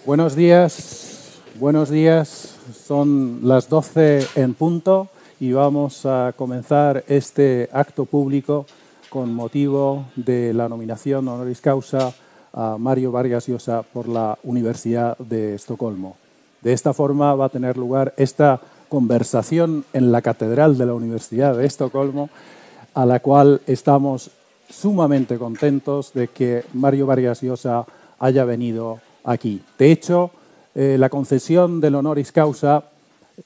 Buenos días. Son las 12 en punto y vamos a comenzar este acto público con motivo de la nominación honoris causa a Mario Vargas Llosa por la Universidad de Estocolmo. De esta forma va a tener lugar esta conversación en la Catedral de la Universidad de Estocolmo, a la cual estamos sumamente contentos de que Mario Vargas Llosa haya venido aquí. De hecho, la concesión del honoris causa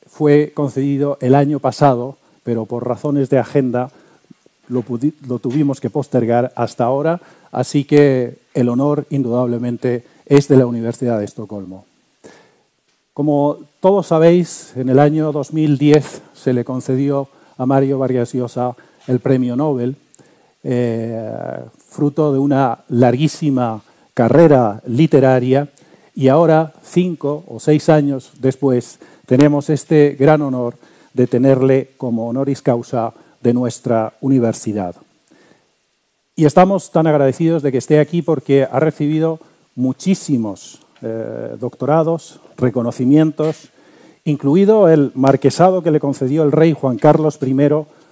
fue concedido el año pasado, pero por razones de agenda lo tuvimos que postergar hasta ahora, así que el honor indudablemente es de la Universidad de Estocolmo. Como todos sabéis, en el año 2010 se le concedió a Mario Vargas Llosa el Premio Nobel, fruto de una larguísima carrera literaria, y ahora, 5 o 6 años después, tenemos este gran honor de tenerle como honoris causa de nuestra universidad. Y estamos tan agradecidos de que esté aquí porque ha recibido muchísimos doctorados, reconocimientos, incluido el marquesado que le concedió el rey Juan Carlos I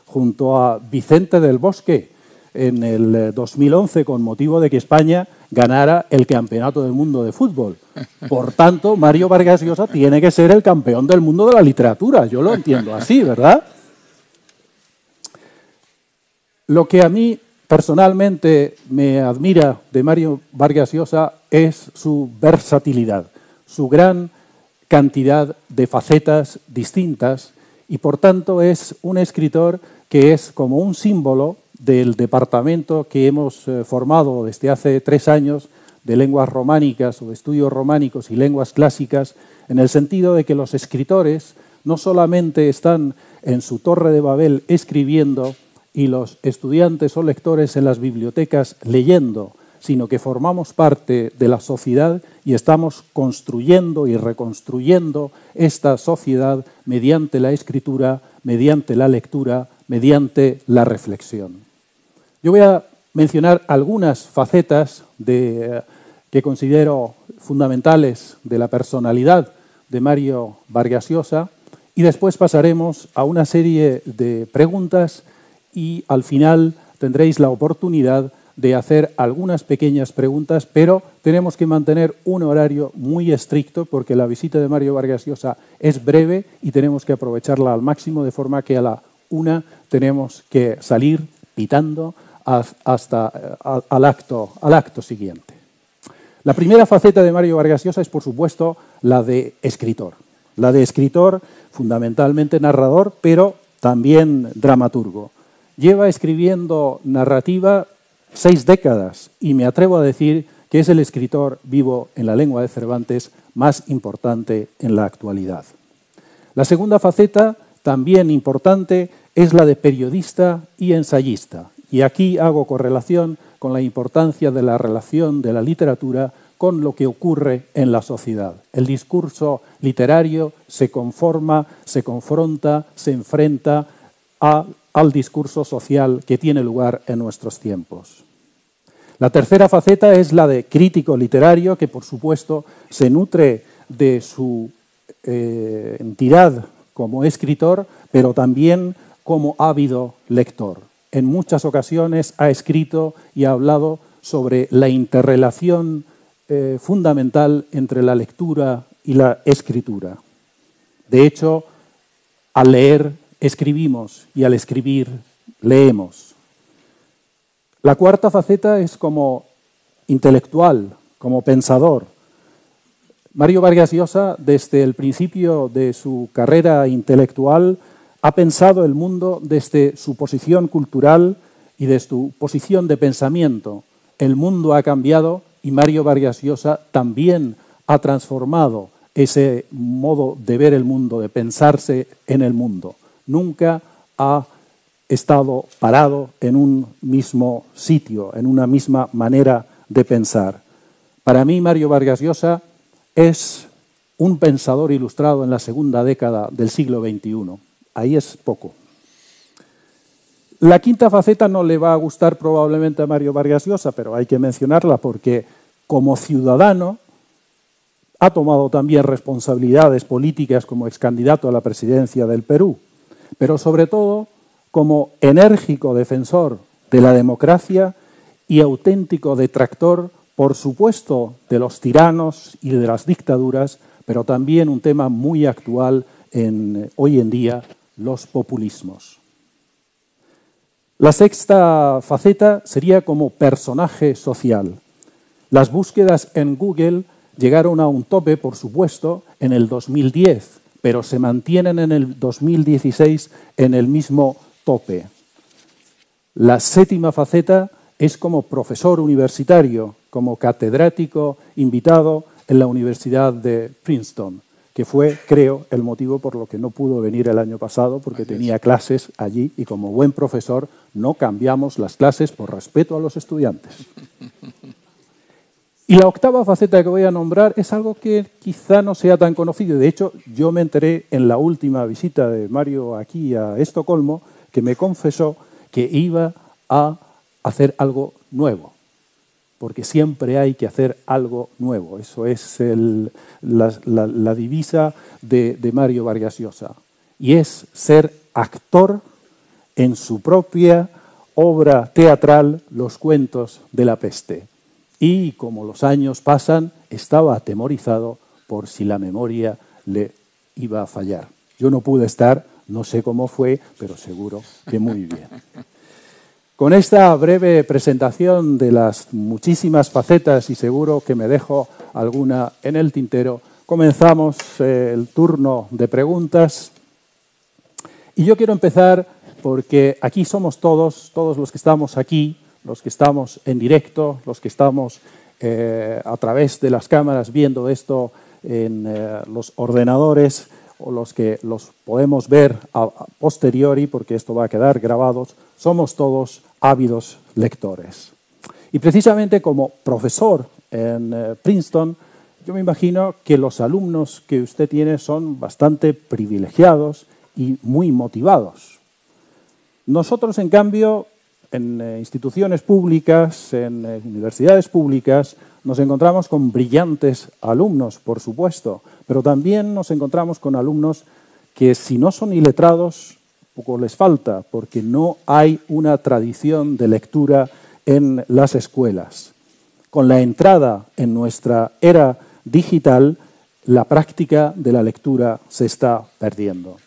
junto a Vicente del Bosque en el 2011 con motivo de que España ganara el Campeonato del Mundo de Fútbol. Por tanto, Mario Vargas Llosa tiene que ser el campeón del mundo de la literatura. Yo lo entiendo así, ¿verdad? Lo que a mí personalmente me admira de Mario Vargas Llosa es su versatilidad, su gran cantidad de facetas distintas y, por tanto, es un escritor que es como un símbolo del departamento que hemos formado desde hace 3 años de lenguas románicas o de estudios románicos y lenguas clásicas, en el sentido de que los escritores no solamente están en su torre de Babel escribiendo y los estudiantes o lectores en las bibliotecas leyendo, sino que formamos parte de la sociedad y estamos construyendo y reconstruyendo esta sociedad mediante la escritura, mediante la lectura, mediante la reflexión. Yo voy a mencionar algunas facetas que considero fundamentales de la personalidad de Mario Vargas Llosa y después pasaremos a una serie de preguntas y al final tendréis la oportunidad de hacer algunas pequeñas preguntas, pero tenemos que mantener un horario muy estricto porque la visita de Mario Vargas Llosa es breve y tenemos que aprovecharla al máximo, de forma que a la 1 tenemos que salir pitando hasta al acto siguiente. La primera faceta de Mario Vargas Llosa es, por supuesto, la de escritor. La de escritor, fundamentalmente narrador, pero también dramaturgo. Lleva escribiendo narrativa 6 décadas y me atrevo a decir que es el escritor vivo en la lengua de Cervantes más importante en la actualidad. La segunda faceta, también importante, es la de periodista y ensayista. Y aquí hago correlación con la importancia de la relación de la literatura con lo que ocurre en la sociedad. El discurso literario se conforma, se confronta, se enfrenta al discurso social que tiene lugar en nuestros tiempos. La tercera faceta es la de crítico literario, que por supuesto se nutre de su entidad como escritor, pero también como ávido lector. En muchas ocasiones ha escrito y ha hablado sobre la interrelación fundamental entre la lectura y la escritura. De hecho, al leer escribimos y al escribir leemos. La cuarta faceta es como intelectual, como pensador. Mario Vargas Llosa, desde el principio de su carrera intelectual, ha pensado el mundo desde su posición cultural y desde su posición de pensamiento. El mundo ha cambiado y Mario Vargas Llosa también ha transformado ese modo de ver el mundo, de pensarse en el mundo. Nunca ha estado parado en un mismo sitio, en una misma manera de pensar. Para mí, Mario Vargas Llosa es un pensador ilustrado en la segunda década del siglo XXI. Ahí es poco. La quinta faceta no le va a gustar probablemente a Mario Vargas Llosa, pero hay que mencionarla porque como ciudadano ha tomado también responsabilidades políticas como excandidato a la presidencia del Perú, pero sobre todo como enérgico defensor de la democracia y auténtico detractor, por supuesto, de los tiranos y de las dictaduras, pero también un tema muy actual hoy en día, los populismos. La sexta faceta sería como personaje social. Las búsquedas en Google llegaron a un tope, por supuesto, en el 2010, pero se mantienen en el 2016 en el mismo tope. La séptima faceta es como profesor universitario, como catedrático invitado en la Universidad de Princeton, que fue, creo, el motivo por lo que no pudo venir el año pasado, porque tenía clases allí y como buen profesor no cambiamos las clases por respeto a los estudiantes. Y la octava faceta que voy a nombrar es algo que quizá no sea tan conocido. De hecho, yo me enteré en la última visita de Mario aquí a Estocolmo, que me confesó que iba a hacer algo nuevo, porque siempre hay que hacer algo nuevo. Eso es la divisa de Mario Vargas Llosa. Y es ser actor en su propia obra teatral, Los cuentos de la peste. Y como los años pasan, estaba atemorizado por si la memoria le iba a fallar. Yo no pude estar, no sé cómo fue, pero seguro que muy bien. Con esta breve presentación de las muchísimas facetas, y seguro que me dejo alguna en el tintero, comenzamos el turno de preguntas. Y yo quiero empezar porque aquí somos todos los que estamos aquí, los que estamos en directo, los que estamos a través de las cámaras viendo esto en los ordenadores, o los que los podemos ver a posteriori, porque esto va a quedar grabado, somos todos ávidos lectores. Y precisamente como profesor en Princeton, yo me imagino que los alumnos que usted tiene son bastante privilegiados y muy motivados. Nosotros, en cambio, en instituciones públicas, en universidades públicas, nos encontramos con brillantes alumnos, por supuesto, pero también nos encontramos con alumnos que, si no son iletrados, poco les falta, porque no hay una tradición de lectura en las escuelas. Con la entrada en nuestra era digital, la práctica de la lectura se está perdiendo.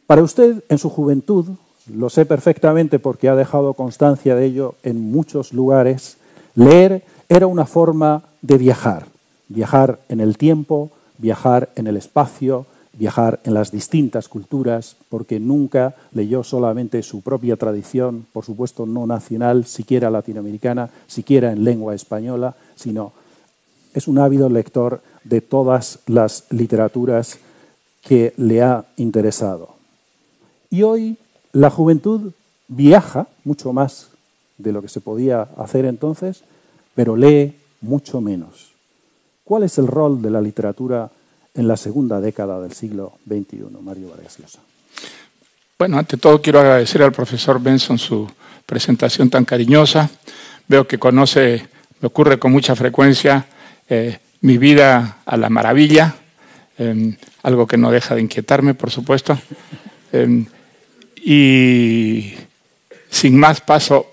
Para usted, en su juventud, lo sé perfectamente porque ha dejado constancia de ello en muchos lugares, leer era una forma de viajar. Viajar en el tiempo, viajar en el espacio, viajar en las distintas culturas, porque nunca leyó solamente su propia tradición, por supuesto no nacional, siquiera latinoamericana, siquiera en lengua española, sino es un ávido lector de todas las literaturas que le ha interesado. Y hoy la juventud viaja mucho más de lo que se podía hacer entonces, pero lee mucho menos. ¿Cuál es el rol de la literatura en la segunda década del siglo XXI, Mario Vargas Llosa? Bueno, ante todo quiero agradecer al profesor Benson su presentación tan cariñosa. Veo que conoce, me ocurre con mucha frecuencia, mi vida a la maravilla, algo que no deja de inquietarme, por supuesto. Y sin más paso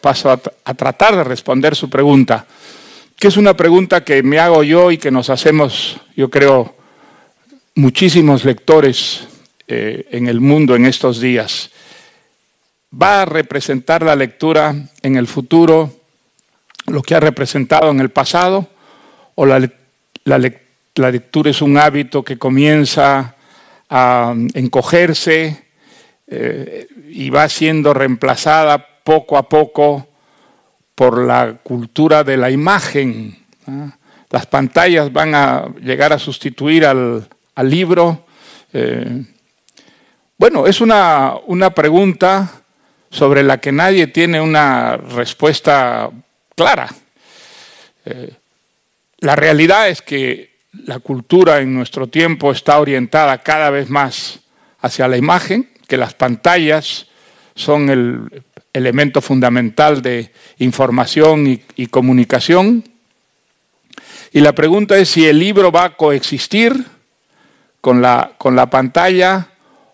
a tratar de responder su pregunta, que es una pregunta que me hago yo y que nos hacemos, yo creo, muchísimos lectores en el mundo en estos días. ¿Va a representar la lectura en el futuro lo que ha representado en el pasado? ¿O la lectura es un hábito que comienza a encogerse y va siendo reemplazada poco a poco por la cultura de la imagen? Las pantallas van a llegar a sustituir al libro. Bueno, es una pregunta sobre la que nadie tiene una respuesta clara. La realidad es que la cultura en nuestro tiempo está orientada cada vez más hacia la imagen, que las pantallas son el elemento fundamental de información y comunicación, Y la pregunta es si el libro va a coexistir con la pantalla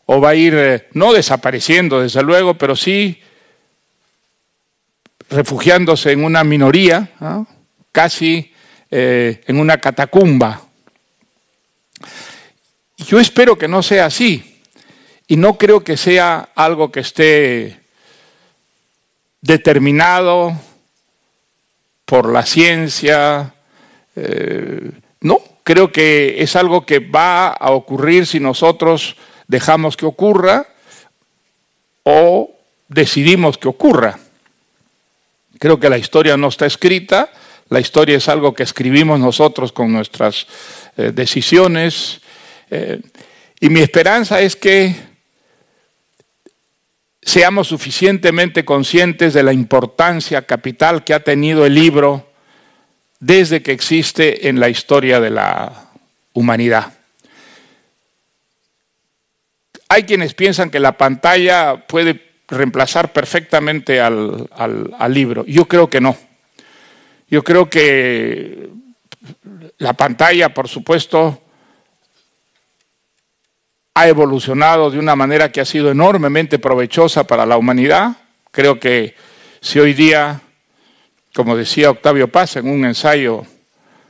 o va a ir, no desapareciendo desde luego, pero sí refugiándose en una minoría, ¿no? Casi en una catacumba. Yo espero que no sea así y no creo que sea algo que esté determinado por la ciencia. No, creo que es algo que va a ocurrir si nosotros dejamos que ocurra o decidimos que ocurra. Creo que la historia no está escrita, la historia es algo que escribimos nosotros con nuestras decisiones, y mi esperanza es que seamos suficientemente conscientes de la importancia capital que ha tenido el libro desde que existe en la historia de la humanidad. Hay quienes piensan que la pantalla puede reemplazar perfectamente al libro. Yo creo que no. Yo creo que la pantalla, por supuesto, ha evolucionado de una manera que ha sido enormemente provechosa para la humanidad. Creo que si hoy día, como decía Octavio Paz en un ensayo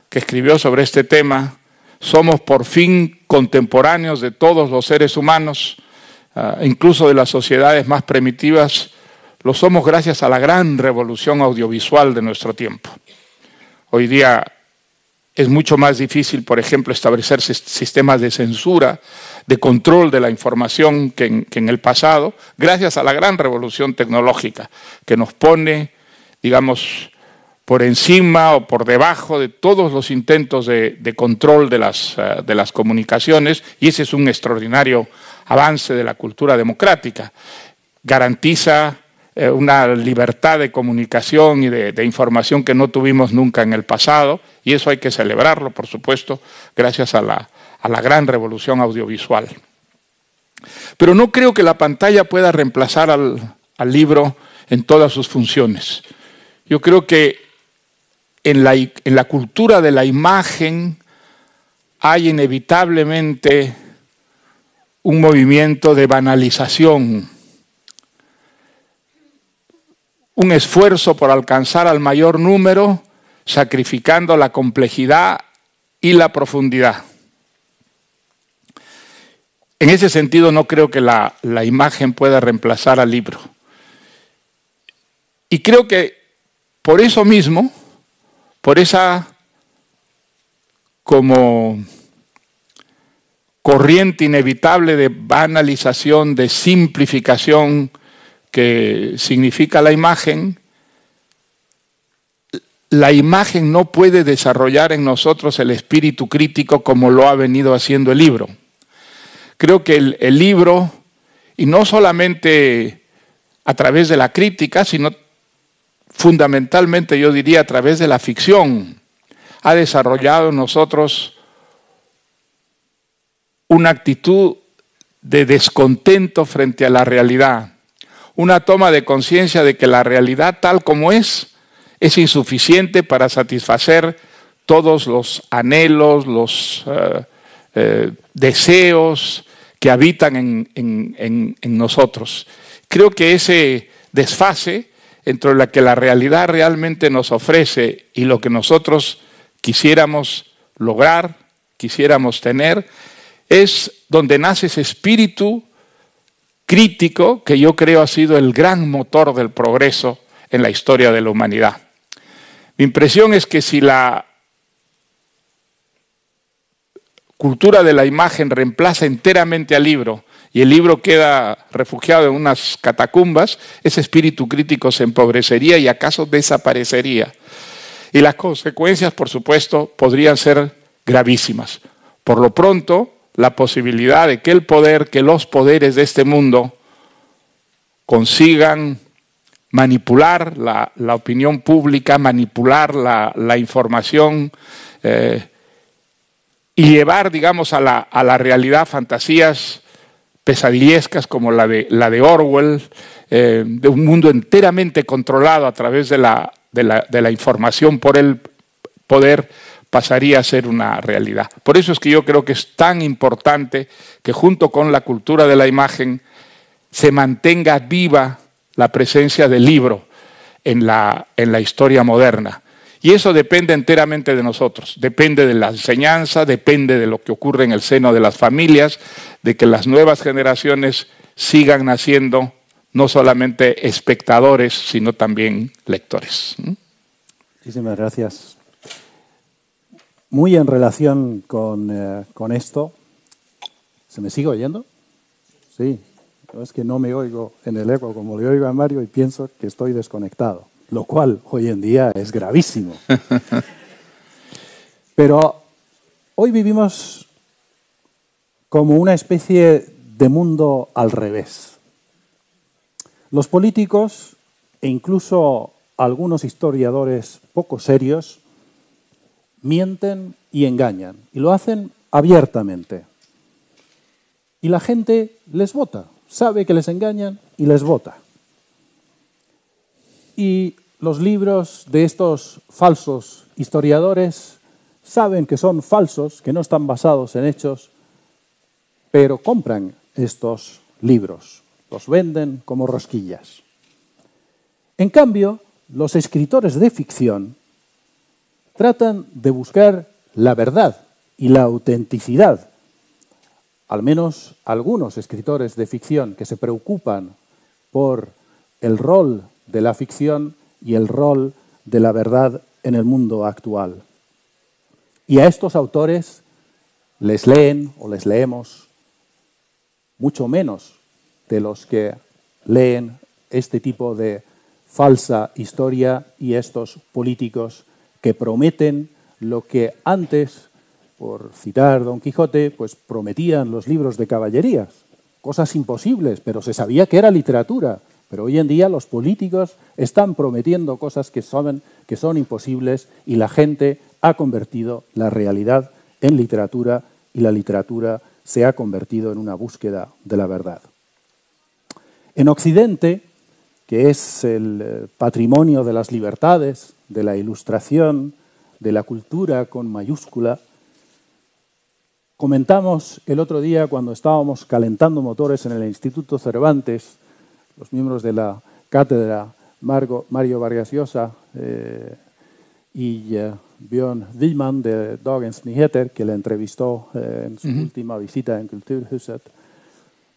que escribió sobre este tema, somos por fin contemporáneos de todos los seres humanos, incluso de las sociedades más primitivas, lo somos gracias a la gran revolución audiovisual de nuestro tiempo. Hoy día es mucho más difícil, por ejemplo, establecer sistemas de censura, de control de la información que en el pasado, gracias a la gran revolución tecnológica que nos pone, digamos, por encima o por debajo de todos los intentos de control de las comunicaciones, y ese es un extraordinario avance de la cultura democrática. Garantiza una libertad de comunicación y de información que no tuvimos nunca en el pasado, y eso hay que celebrarlo, por supuesto, gracias a la gran revolución audiovisual. Pero no creo que la pantalla pueda reemplazar al libro en todas sus funciones. Yo creo que en la cultura de la imagen hay inevitablemente un movimiento de banalización, un esfuerzo por alcanzar al mayor número, sacrificando la complejidad y la profundidad. En ese sentido, no creo que la imagen pueda reemplazar al libro. Y creo que por eso mismo, por esa como corriente inevitable de banalización, de simplificación que significa la imagen no puede desarrollar en nosotros el espíritu crítico como lo ha venido haciendo el libro. Creo que el libro, y no solamente a través de la crítica, sino fundamentalmente yo diría a través de la ficción, ha desarrollado en nosotros una actitud de descontento frente a la realidad, una toma de conciencia de que la realidad tal como es insuficiente para satisfacer todos los anhelos, los deseos que habitan en nosotros. Creo que ese desfase entre lo que la realidad realmente nos ofrece y lo que nosotros quisiéramos lograr, quisiéramos tener, es donde nace ese espíritu crítico que yo creo ha sido el gran motor del progreso en la historia de la humanidad. Mi impresión es que si la cultura de la imagen reemplaza enteramente al libro y el libro queda refugiado en unas catacumbas, ese espíritu crítico se empobrecería y acaso desaparecería. Y las consecuencias, por supuesto, podrían ser gravísimas. Por lo pronto, la posibilidad de que los poderes de este mundo consigan manipular la opinión pública, manipular la información y llevar, digamos, a la realidad fantasías pesadillescas como la de Orwell, de un mundo enteramente controlado a través de la información por el poder, pasaría a ser una realidad. Por eso es que yo creo que es tan importante que junto con la cultura de la imagen se mantenga viva la presencia del libro en la historia moderna. Y eso depende enteramente de nosotros, depende de la enseñanza, depende de lo que ocurre en el seno de las familias, de que las nuevas generaciones sigan naciendo no solamente espectadores, sino también lectores. Muchísimas gracias. Muy en relación con esto, ¿se me sigue oyendo? Sí, es que no me oigo en el eco como le oigo a Mario y pienso que estoy desconectado, lo cual hoy en día es gravísimo. Pero hoy vivimos como una especie de mundo al revés. Los políticos e incluso algunos historiadores poco serios mienten y engañan, y lo hacen abiertamente. Y la gente les vota, sabe que les engañan y les vota. Y los libros de estos falsos historiadores saben que son falsos, que no están basados en hechos, pero compran estos libros, los venden como rosquillas. En cambio, los escritores de ficción tratan de buscar la verdad y la autenticidad. Al menos algunos escritores de ficción que se preocupan por el rol de la ficción y el rol de la verdad en el mundo actual. Y a estos autores les leen o les leemos mucho menos de los que leen este tipo de falsa historia y estos políticos que prometen lo que antes, por citar Don Quijote, pues prometían los libros de caballerías, cosas imposibles, pero se sabía que era literatura. Pero hoy en día los políticos están prometiendo cosas que son imposibles y la gente ha convertido la realidad en literatura y la literatura se ha convertido en una búsqueda de la verdad. En Occidente, que es el patrimonio de las libertades, de la ilustración, de la cultura con mayúscula, comentamos el otro día cuando estábamos calentando motores en el Instituto Cervantes, los miembros de la cátedra Mario Vargas Llosa y Björn Wiman de Dagens Nyheter, que le entrevistó en su última visita en Kulturhuset,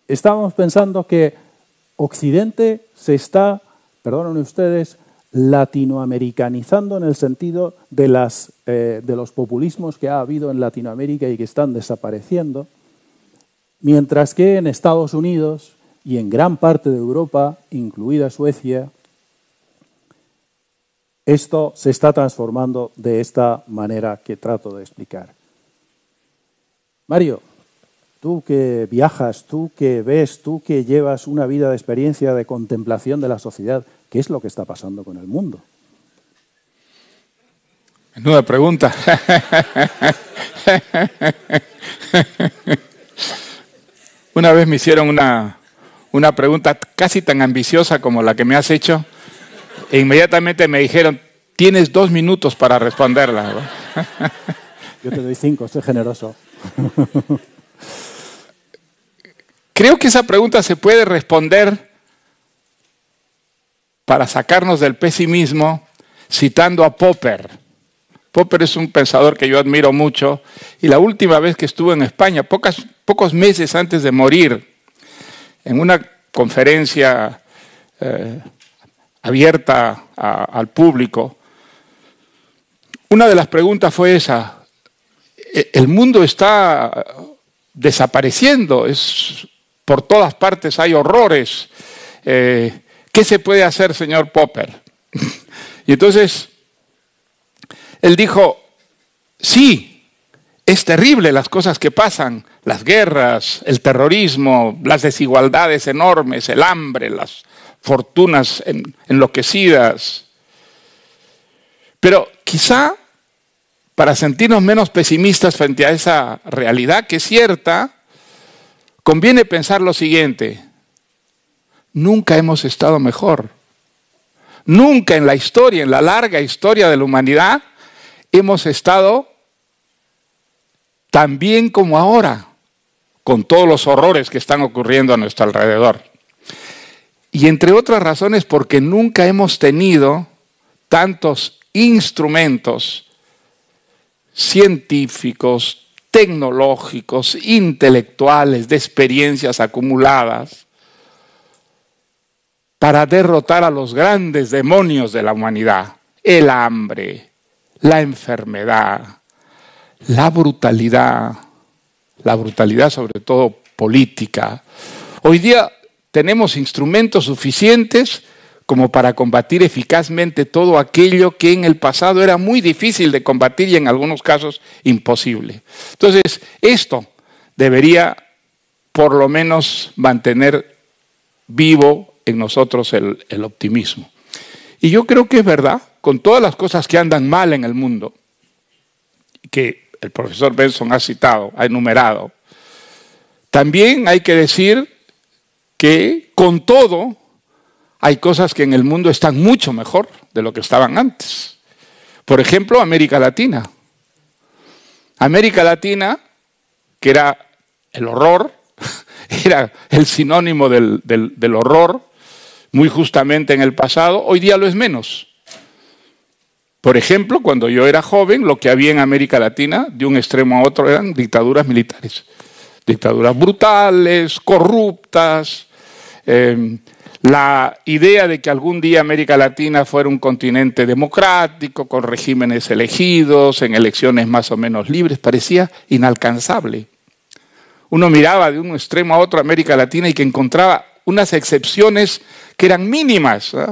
estábamos pensando que Occidente se está, perdonen ustedes, latinoamericanizando en el sentido de los populismos que ha habido en Latinoamérica y que están desapareciendo, mientras que en Estados Unidos y en gran parte de Europa, incluida Suecia, esto se está transformando de esta manera que trato de explicar. Mario, tú que viajas, tú que ves, tú que llevas una vida de experiencia de contemplación de la sociedad, ¿qué es lo que está pasando con el mundo? Menuda pregunta. Una vez me hicieron una pregunta casi tan ambiciosa como la que me has hecho e inmediatamente me dijeron, tienes 2 minutos para responderla. Yo te doy 5, soy generoso. Creo que esa pregunta se puede responder para sacarnos del pesimismo citando a Popper. Popper es un pensador que yo admiro mucho y la última vez que estuve en España, pocos meses antes de morir, en una conferencia abierta al público, una de las preguntas fue esa: el mundo está desapareciendo, por todas partes hay horrores. ¿Qué se puede hacer, señor Popper? Y entonces él dijo, sí, es terrible las cosas que pasan, las guerras, el terrorismo, las desigualdades enormes, el hambre, las fortunas enloquecidas. Pero quizá para sentirnos menos pesimistas frente a esa realidad que es cierta, conviene pensar lo siguiente: nunca hemos estado mejor. Nunca en la historia, en la larga historia de la humanidad, hemos estado también como ahora, con todos los horrores que están ocurriendo a nuestro alrededor. Y entre otras razones porque nunca hemos tenido tantos instrumentos científicos, tecnológicos, intelectuales, de experiencias acumuladas, para derrotar a los grandes demonios de la humanidad: el hambre, la enfermedad, la brutalidad sobre todo política. Hoy día tenemos instrumentos suficientes como para combatir eficazmente todo aquello que en el pasado era muy difícil de combatir y en algunos casos imposible. Entonces, esto debería por lo menos mantener vivo en nosotros el optimismo. Y yo creo que es verdad, con todas las cosas que andan mal en el mundo, que el profesor Benson ha citado, ha enumerado, también hay que decir que con todo hay cosas que en el mundo están mucho mejor de lo que estaban antes. Por ejemplo, América Latina. América Latina, que era el horror, era el sinónimo del horror, muy justamente en el pasado, hoy día lo es menos. Por ejemplo, cuando yo era joven, lo que había en América Latina, de un extremo a otro, eran dictaduras militares. Dictaduras brutales, corruptas. La idea de que algún día América Latina fuera un continente democrático, con regímenes elegidos, en elecciones más o menos libres, parecía inalcanzable. Uno miraba de un extremo a otro América Latina y que encontraba unas excepciones que eran mínimas, ¿eh?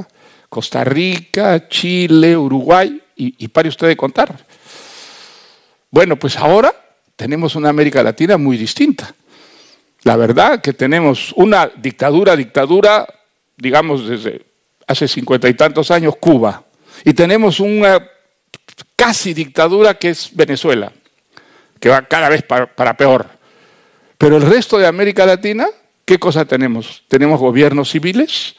Costa Rica, Chile, Uruguay, y pare usted de contar. Bueno, pues ahora tenemos una América Latina muy distinta. La verdad que tenemos una dictadura, digamos desde hace 50 y tantos años, Cuba. Y tenemos una casi dictadura que es Venezuela, que va cada vez para peor. Pero el resto de América Latina, ¿qué cosa tenemos? Tenemos gobiernos civiles,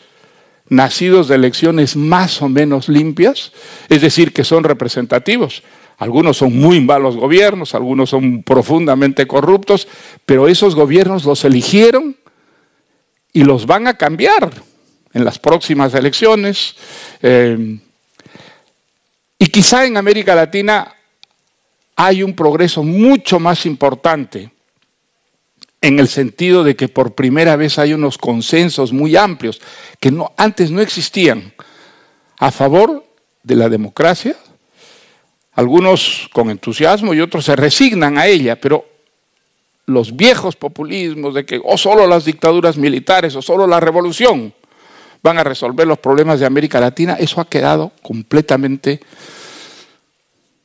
nacidos de elecciones más o menos limpias, es decir, que son representativos. Algunos son muy malos gobiernos, algunos son profundamente corruptos, pero esos gobiernos los eligieron y los van a cambiar en las próximas elecciones. Y quizá en América Latina hay un progreso mucho más importante, en el sentido de que por primera vez hay unos consensos muy amplios que antes no existían a favor de la democracia. Algunos con entusiasmo y otros se resignan a ella, pero los viejos populismos de que solo las dictaduras militares o solo la revolución van a resolver los problemas de América Latina, eso ha quedado completamente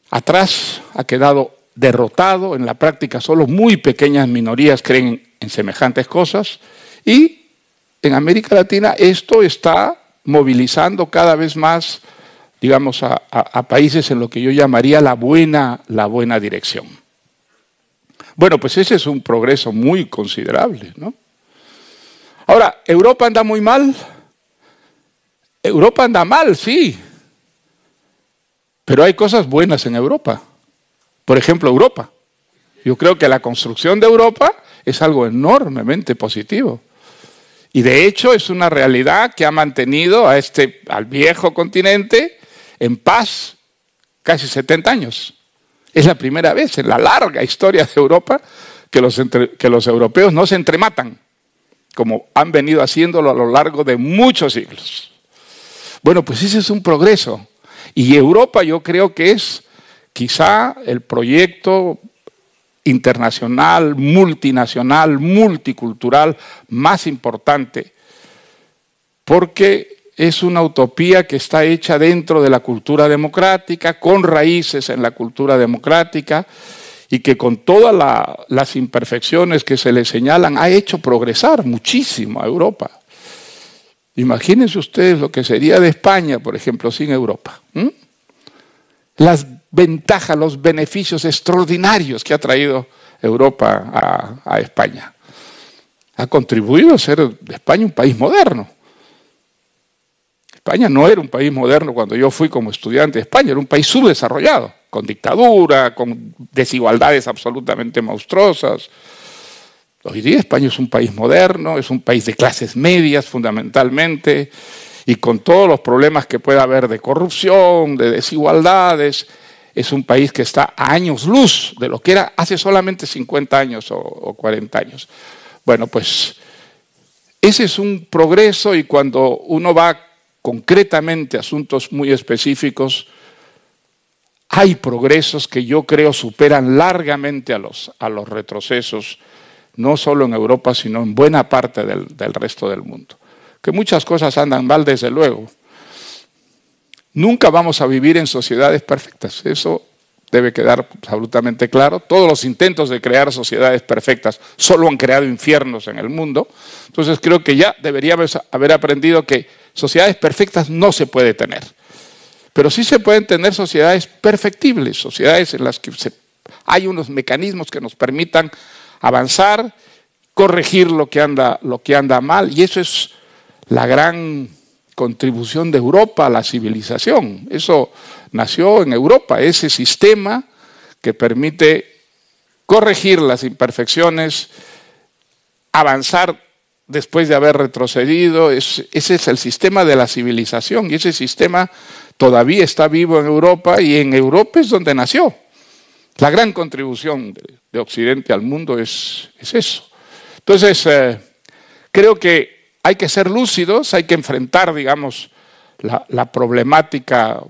atrás, ha quedado derrotado. En la práctica solo muy pequeñas minorías creen en semejantes cosas, y en América Latina esto está movilizando cada vez más, digamos, a países en lo que yo llamaría la buena dirección. Bueno, pues ese es un progreso muy considerable, ¿no? Ahora, ¿Europa anda muy mal? Europa anda mal, sí, pero hay cosas buenas en Europa. Por ejemplo, Europa. Yo creo que la construcción de Europa es algo enormemente positivo. Y de hecho es una realidad que ha mantenido al viejo continente en paz casi 70 años. Es la primera vez en la larga historia de Europa que los europeos no se entrematan, como han venido haciéndolo a lo largo de muchos siglos. Bueno, pues ese es un progreso. Y Europa yo creo que es quizá el proyecto internacional, multinacional, multicultural más importante, porque es una utopía que está hecha dentro de la cultura democrática, con raíces en la cultura democrática, y que con todas las imperfecciones que se le señalan ha hecho progresar muchísimo a Europa. Imagínense ustedes lo que sería de España, por ejemplo, sin Europa. Las ventajas, los beneficios extraordinarios que ha traído Europa a España. Ha contribuido a ser de España un país moderno. España no era un país moderno cuando yo fui como estudiante de España, era un país subdesarrollado. con dictadura, con desigualdades absolutamente monstruosas. Hoy día España es un país moderno, es un país de clases medias fundamentalmente, y con todos los problemas que pueda haber de corrupción, de desigualdades, es un país que está a años luz de lo que era hace solamente 50 años o 40 años. Bueno, pues ese es un progreso, y cuando uno va concretamente a asuntos muy específicos, hay progresos que yo creo superan largamente a los retrocesos, no solo en Europa, sino en buena parte del resto del mundo. Que muchas cosas andan mal, desde luego. Nunca vamos a vivir en sociedades perfectas, eso debe quedar absolutamente claro. Todos los intentos de crear sociedades perfectas solo han creado infiernos en el mundo. Entonces creo que ya deberíamos haber aprendido que sociedades perfectas no se puede tener. Pero sí se pueden tener sociedades perfectibles, sociedades en las que hay unos mecanismos que nos permitan avanzar, corregir lo que anda mal, y eso es la gran contribución de Europa a la civilización. Eso nació en Europa, ese sistema que permite corregir las imperfecciones, avanzar después de haber retrocedido. Ese es el sistema de la civilización, y ese sistema todavía está vivo en Europa, y en Europa es donde nació. La gran contribución de Occidente al mundo es eso. Entonces, creo que hay que ser lúcidos, hay que enfrentar, digamos, la problemática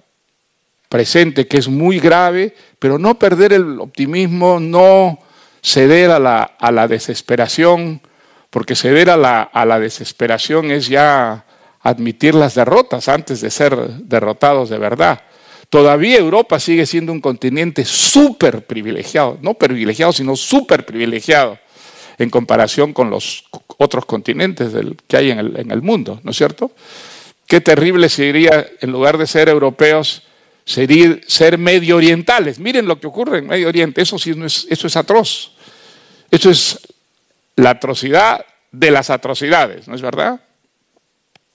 presente, que es muy grave, pero no perder el optimismo, no ceder a la desesperación, porque ceder a la desesperación es ya admitir las derrotas antes de ser derrotados de verdad. Todavía Europa sigue siendo un continente súper privilegiado, no privilegiado, sino súper privilegiado en comparación con los otros continentes que hay en el mundo, ¿no es cierto? Qué terrible sería, en lugar de ser europeos, ser medio orientales. Miren lo que ocurre en Medio Oriente, eso es atroz. Eso es la atrocidad de las atrocidades, ¿no es verdad?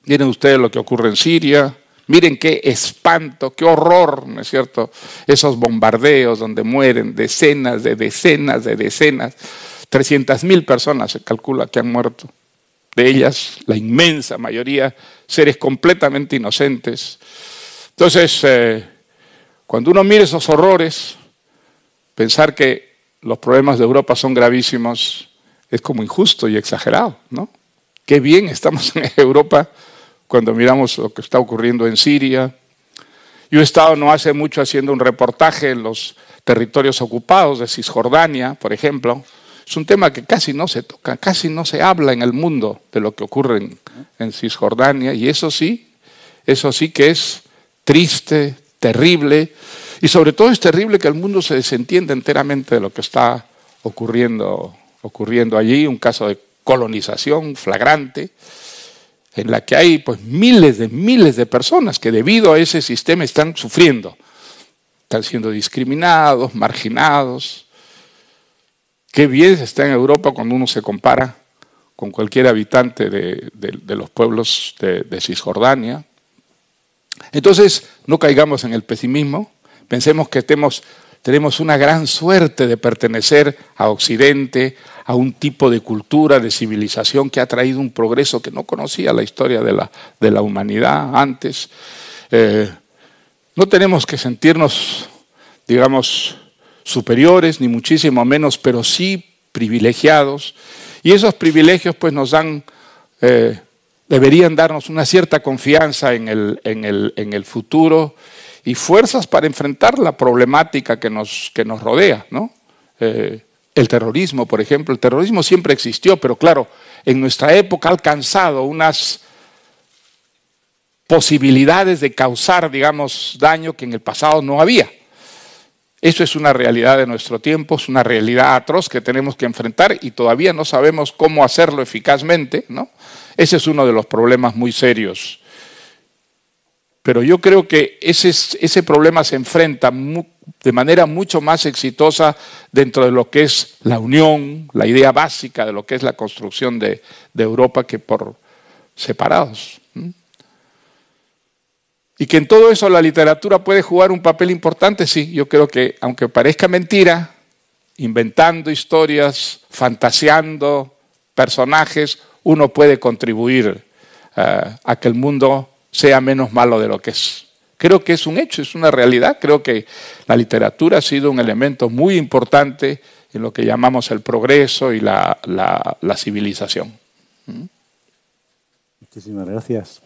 Miren ustedes lo que ocurre en Siria. Miren qué espanto, qué horror, ¿no es cierto? Esos bombardeos donde mueren decenas de decenas de decenas. 300.000 personas se calcula que han muerto. De ellas, la inmensa mayoría, seres completamente inocentes. Entonces, cuando uno mira esos horrores, pensar que los problemas de Europa son gravísimos es como injusto y exagerado, ¿no? Qué bien estamos en Europa cuando miramos lo que está ocurriendo en Siria. Yo he estado no hace mucho haciendo un reportaje en los territorios ocupados de Cisjordania, por ejemplo. Es un tema que casi no se toca, casi no se habla en el mundo de lo que ocurre en Cisjordania, y eso sí que es triste, terrible, y sobre todo es terrible que el mundo se desentienda enteramente de lo que está ocurriendo allí, un caso de colonización flagrante, en la que hay pues miles de personas que debido a ese sistema están sufriendo, están siendo discriminados, marginados. Qué bien está en Europa cuando uno se compara con cualquier habitante de los pueblos de Cisjordania. Entonces, no caigamos en el pesimismo, pensemos que tenemos una gran suerte de pertenecer a Occidente, a un tipo de cultura, de civilización que ha traído un progreso que no conocía la historia de la humanidad antes. No tenemos que sentirnos, digamos, superiores, ni muchísimo menos, pero sí privilegiados. Y esos privilegios pues nos dan, deberían darnos una cierta confianza en el futuro y fuerzas para enfrentar la problemática que nos rodea, ¿no? El terrorismo, por ejemplo. El terrorismo siempre existió, pero claro, en nuestra época ha alcanzado unas posibilidades de causar, digamos, daño que en el pasado no había. Eso es una realidad de nuestro tiempo, es una realidad atroz que tenemos que enfrentar y todavía no sabemos cómo hacerlo eficazmente, ¿no? Ese es uno de los problemas muy serios. Pero yo creo que ese problema se enfrenta de manera mucho más exitosa dentro de lo que es la unión, la idea básica de lo que es la construcción de Europa, que por separados. Y que en todo eso la literatura puede jugar un papel importante, sí. Yo creo que, aunque parezca mentira, inventando historias, fantaseando personajes, uno puede contribuir a que el mundo sea menos malo de lo que es. Creo que es un hecho, es una realidad. Creo que la literatura ha sido un elemento muy importante en lo que llamamos el progreso y la civilización. Muchísimas gracias.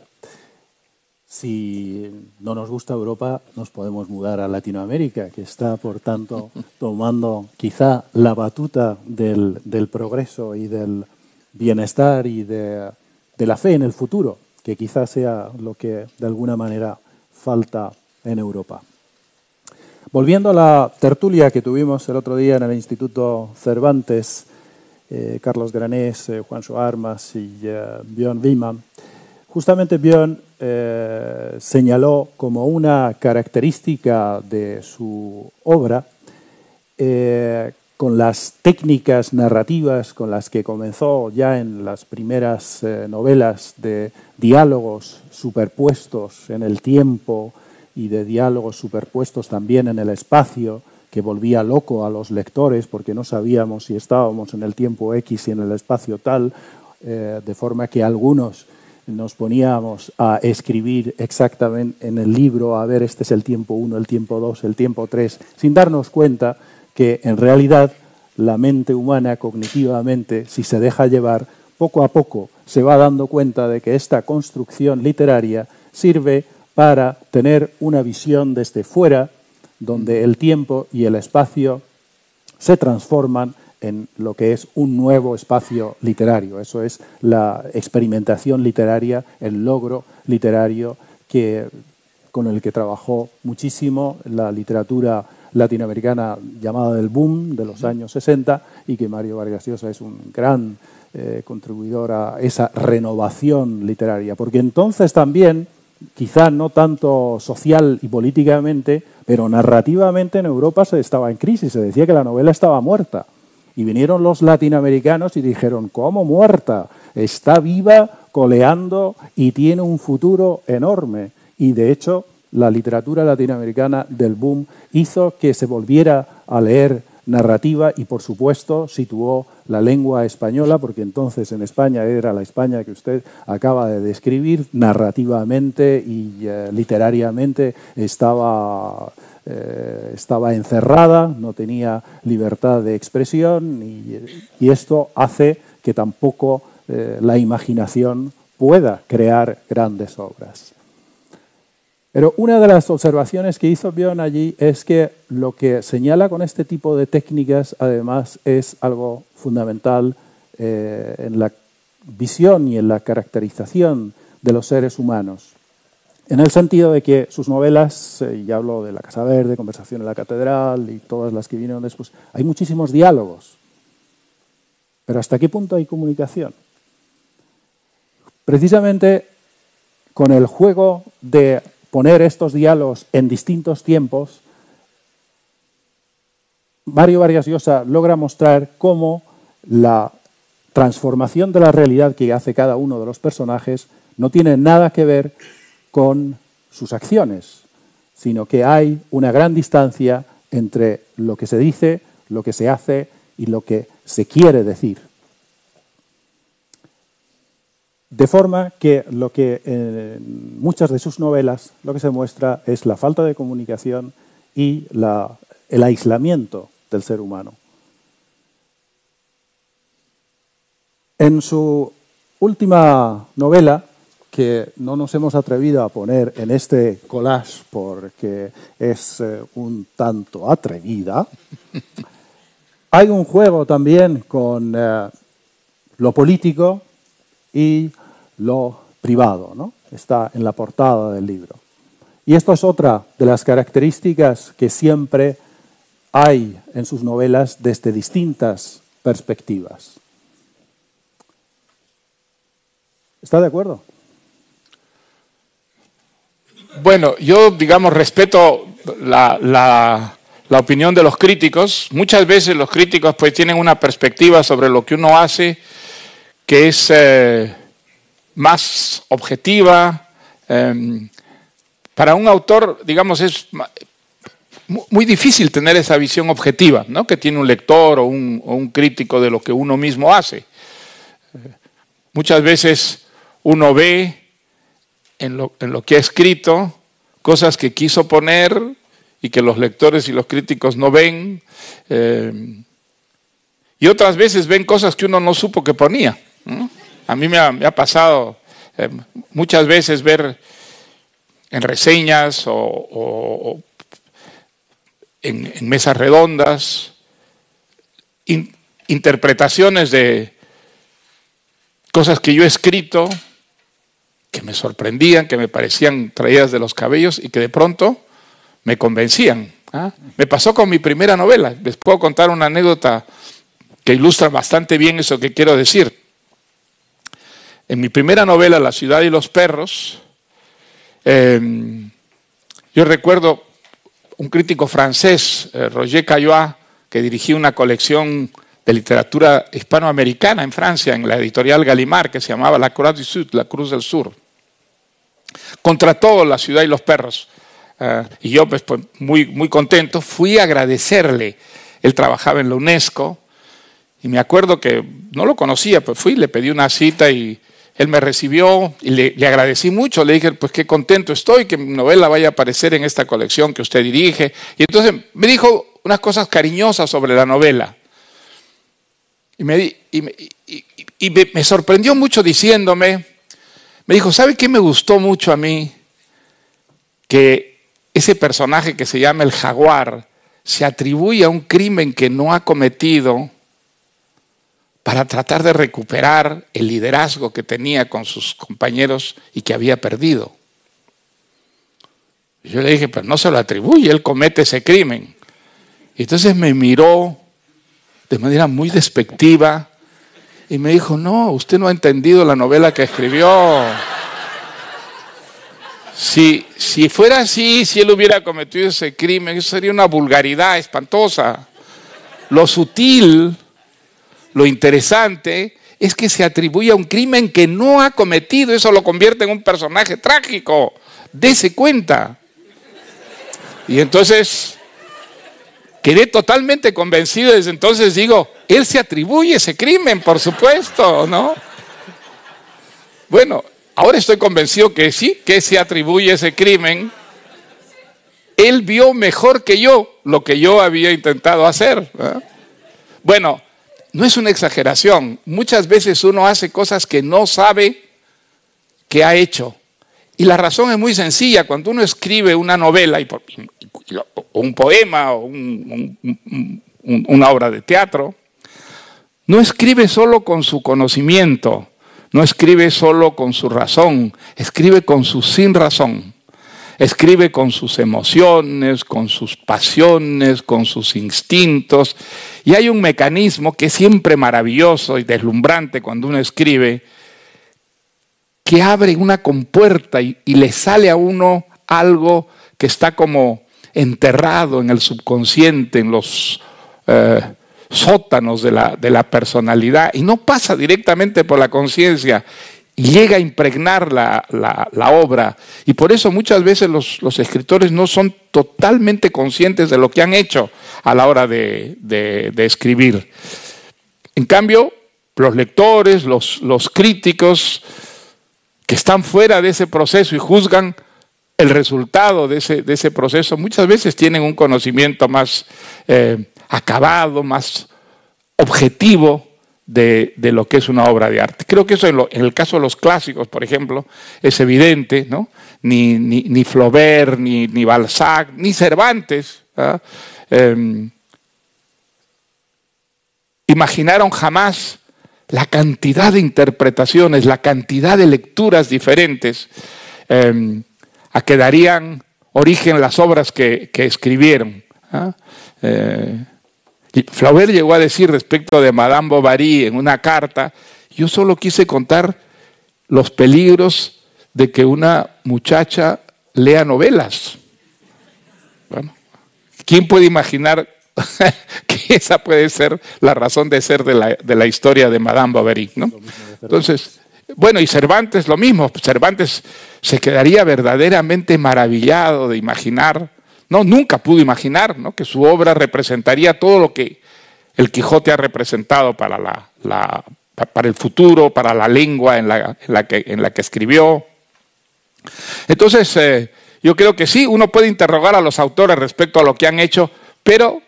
Si no nos gusta Europa, nos podemos mudar a Latinoamérica, que está, por tanto, tomando quizá la batuta del progreso y del bienestar y de la fe en el futuro, que quizá sea lo que, de alguna manera, falta en Europa. Volviendo a la tertulia que tuvimos el otro día en el Instituto Cervantes, Carlos Granés, Juancho Armas y Björn Wiemann, justamente Björn señaló como una característica de su obra, con las técnicas narrativas con las que comenzó ya en las primeras novelas, de diálogos superpuestos en el tiempo y de diálogos superpuestos también en el espacio, que volvía loco a los lectores porque no sabíamos si estábamos en el tiempo X y en el espacio tal, de forma que algunos nos poníamos a escribir exactamente en el libro, a ver, este es el tiempo 1, el tiempo 2, el tiempo 3, sin darnos cuenta que en realidad la mente humana cognitivamente, si se deja llevar, poco a poco se va dando cuenta de que esta construcción literaria sirve para tener una visión desde fuera, donde el tiempo y el espacio se transforman en lo que es un nuevo espacio literario. Eso es la experimentación literaria, el logro literario con el que trabajó muchísimo la literatura latinoamericana llamada del boom de los años 60, y que Mario Vargas Llosa es un gran contribuidor a esa renovación literaria. Porque entonces también, quizá no tanto social y políticamente, pero narrativamente en Europa se estaba en crisis, se decía que la novela estaba muerta. Y vinieron los latinoamericanos y dijeron, ¿cómo muerta? Está viva, coleando y tiene un futuro enorme. Y de hecho, la literatura latinoamericana del boom hizo que se volviera a leer narrativa y, por supuesto, situó la lengua española, porque entonces en España era la España que usted acaba de describir, narrativamente y literariamente estaba encerrada, no tenía libertad de expresión, y esto hace que tampoco la imaginación pueda crear grandes obras. Pero una de las observaciones que hizo Björn allí es que lo que señala con este tipo de técnicas, además, es algo fundamental en la visión y en la caracterización de los seres humanos. En el sentido de que sus novelas, y hablo de La Casa Verde, Conversación en la Catedral y todas las que vinieron después, hay muchísimos diálogos. Pero ¿hasta qué punto hay comunicación? Precisamente con el juego de poner estos diálogos en distintos tiempos, Mario Vargas Llosa logra mostrar cómo la transformación de la realidad que hace cada uno de los personajes no tiene nada que ver con sus acciones, sino que hay una gran distancia entre lo que se dice, lo que se hace y lo que se quiere decir. De forma que lo que en muchas de sus novelas lo que se muestra es la falta de comunicación y el aislamiento del ser humano. En su última novela, que no nos hemos atrevido a poner en este collage porque es un tanto atrevida, hay un juego también con lo político y lo privado, ¿no? Está en la portada del libro. Y esto es otra de las características que siempre hay en sus novelas desde distintas perspectivas. ¿Está de acuerdo? Bueno, yo, digamos, respeto la opinión de los críticos. Muchas veces los críticos pues tienen una perspectiva sobre lo que uno hace que es más objetiva, para un autor, digamos, es muy difícil tener esa visión objetiva, ¿no?, que tiene un lector o un crítico de lo que uno mismo hace. Muchas veces uno ve en lo que ha escrito cosas que quiso poner y que los lectores y los críticos no ven, y otras veces ven cosas que uno no supo que ponía, ¿no? A mí me ha pasado muchas veces ver en reseñas o en mesas redondas interpretaciones de cosas que yo he escrito que me sorprendían, que me parecían traídas de los cabellos y que de pronto me convencían. Me pasó con mi primera novela. Les puedo contar una anécdota que ilustra bastante bien eso que quiero decir. En mi primera novela, La ciudad y los perros, yo recuerdo un crítico francés, Roger Caillois, que dirigía una colección de literatura hispanoamericana en Francia, en la editorial Gallimard, que se llamaba La Croix du Sud, La Cruz del Sur. Contrató La ciudad y los perros. Y yo, pues, muy contento, fui a agradecerle. Él trabajaba en la UNESCO, y me acuerdo que no lo conocía, pues fui, le pedí una cita y él me recibió y le agradecí mucho. Le dije, pues qué contento estoy que mi novela vaya a aparecer en esta colección que usted dirige. Y entonces me dijo unas cosas cariñosas sobre la novela. Y me sorprendió mucho diciéndome, me dijo, ¿sabe qué me gustó mucho a mí? Que ese personaje que se llama el Jaguar se atribuye a un crimen que no ha cometido para tratar de recuperar el liderazgo que tenía con sus compañeros y que había perdido. Yo le dije, pero no se lo atribuye, él comete ese crimen. Y entonces me miró de manera muy despectiva y me dijo, no, usted no ha entendido la novela que escribió. Si fuera así, si él hubiera cometido ese crimen, eso sería una vulgaridad espantosa. Lo sutil, lo interesante es que se atribuye a un crimen que no ha cometido. Eso lo convierte en un personaje trágico. Dese cuenta. Y entonces quedé totalmente convencido. Desde entonces digo, él se atribuye ese crimen, por supuesto, ¿no? Bueno, ahora estoy convencido que sí, que se atribuye ese crimen. Él vio mejor que yo lo que yo había intentado hacer, ¿no? Bueno, no es una exageración. Muchas veces uno hace cosas que no sabe que ha hecho. Y la razón es muy sencilla. Cuando uno escribe una novela, o un poema, o una obra de teatro, no escribe solo con su conocimiento, no escribe solo con su razón, escribe con su sin razón. Escribe con sus emociones, con sus pasiones, con sus instintos. Y hay un mecanismo que es siempre maravilloso y deslumbrante cuando uno escribe, que abre una compuerta y le sale a uno algo que está como enterrado en el subconsciente, en los sótanos de la personalidad, y no pasa directamente por la conciencia. Y llega a impregnar la obra. Y por eso muchas veces los escritores no son totalmente conscientes de lo que han hecho a la hora de escribir. En cambio, los lectores, los críticos que están fuera de ese proceso y juzgan el resultado de ese proceso, muchas veces tienen un conocimiento más acabado, más objetivo de lo que es una obra de arte. Creo que eso en el caso de los clásicos, por ejemplo, es evidente, ¿no? Ni Flaubert, ni Balzac, ni Cervantes imaginaron jamás la cantidad de interpretaciones, la cantidad de lecturas diferentes a que darían origen las obras que escribieron. Flaubert llegó a decir respecto de Madame Bovary en una carta, yo solo quise contar los peligros de que una muchacha lea novelas. Bueno, ¿quién puede imaginar que esa puede ser la razón de ser de la historia de Madame Bovary, ¿no? Entonces, Bueno, y Cervantes lo mismo. Cervantes se quedaría verdaderamente maravillado de imaginar, no, nunca pudo imaginar, ¿no?, que su obra representaría todo lo que el Quijote ha representado para para el futuro, para la lengua en la que escribió. Entonces, yo creo que sí, uno puede interrogar a los autores respecto a lo que han hecho, pero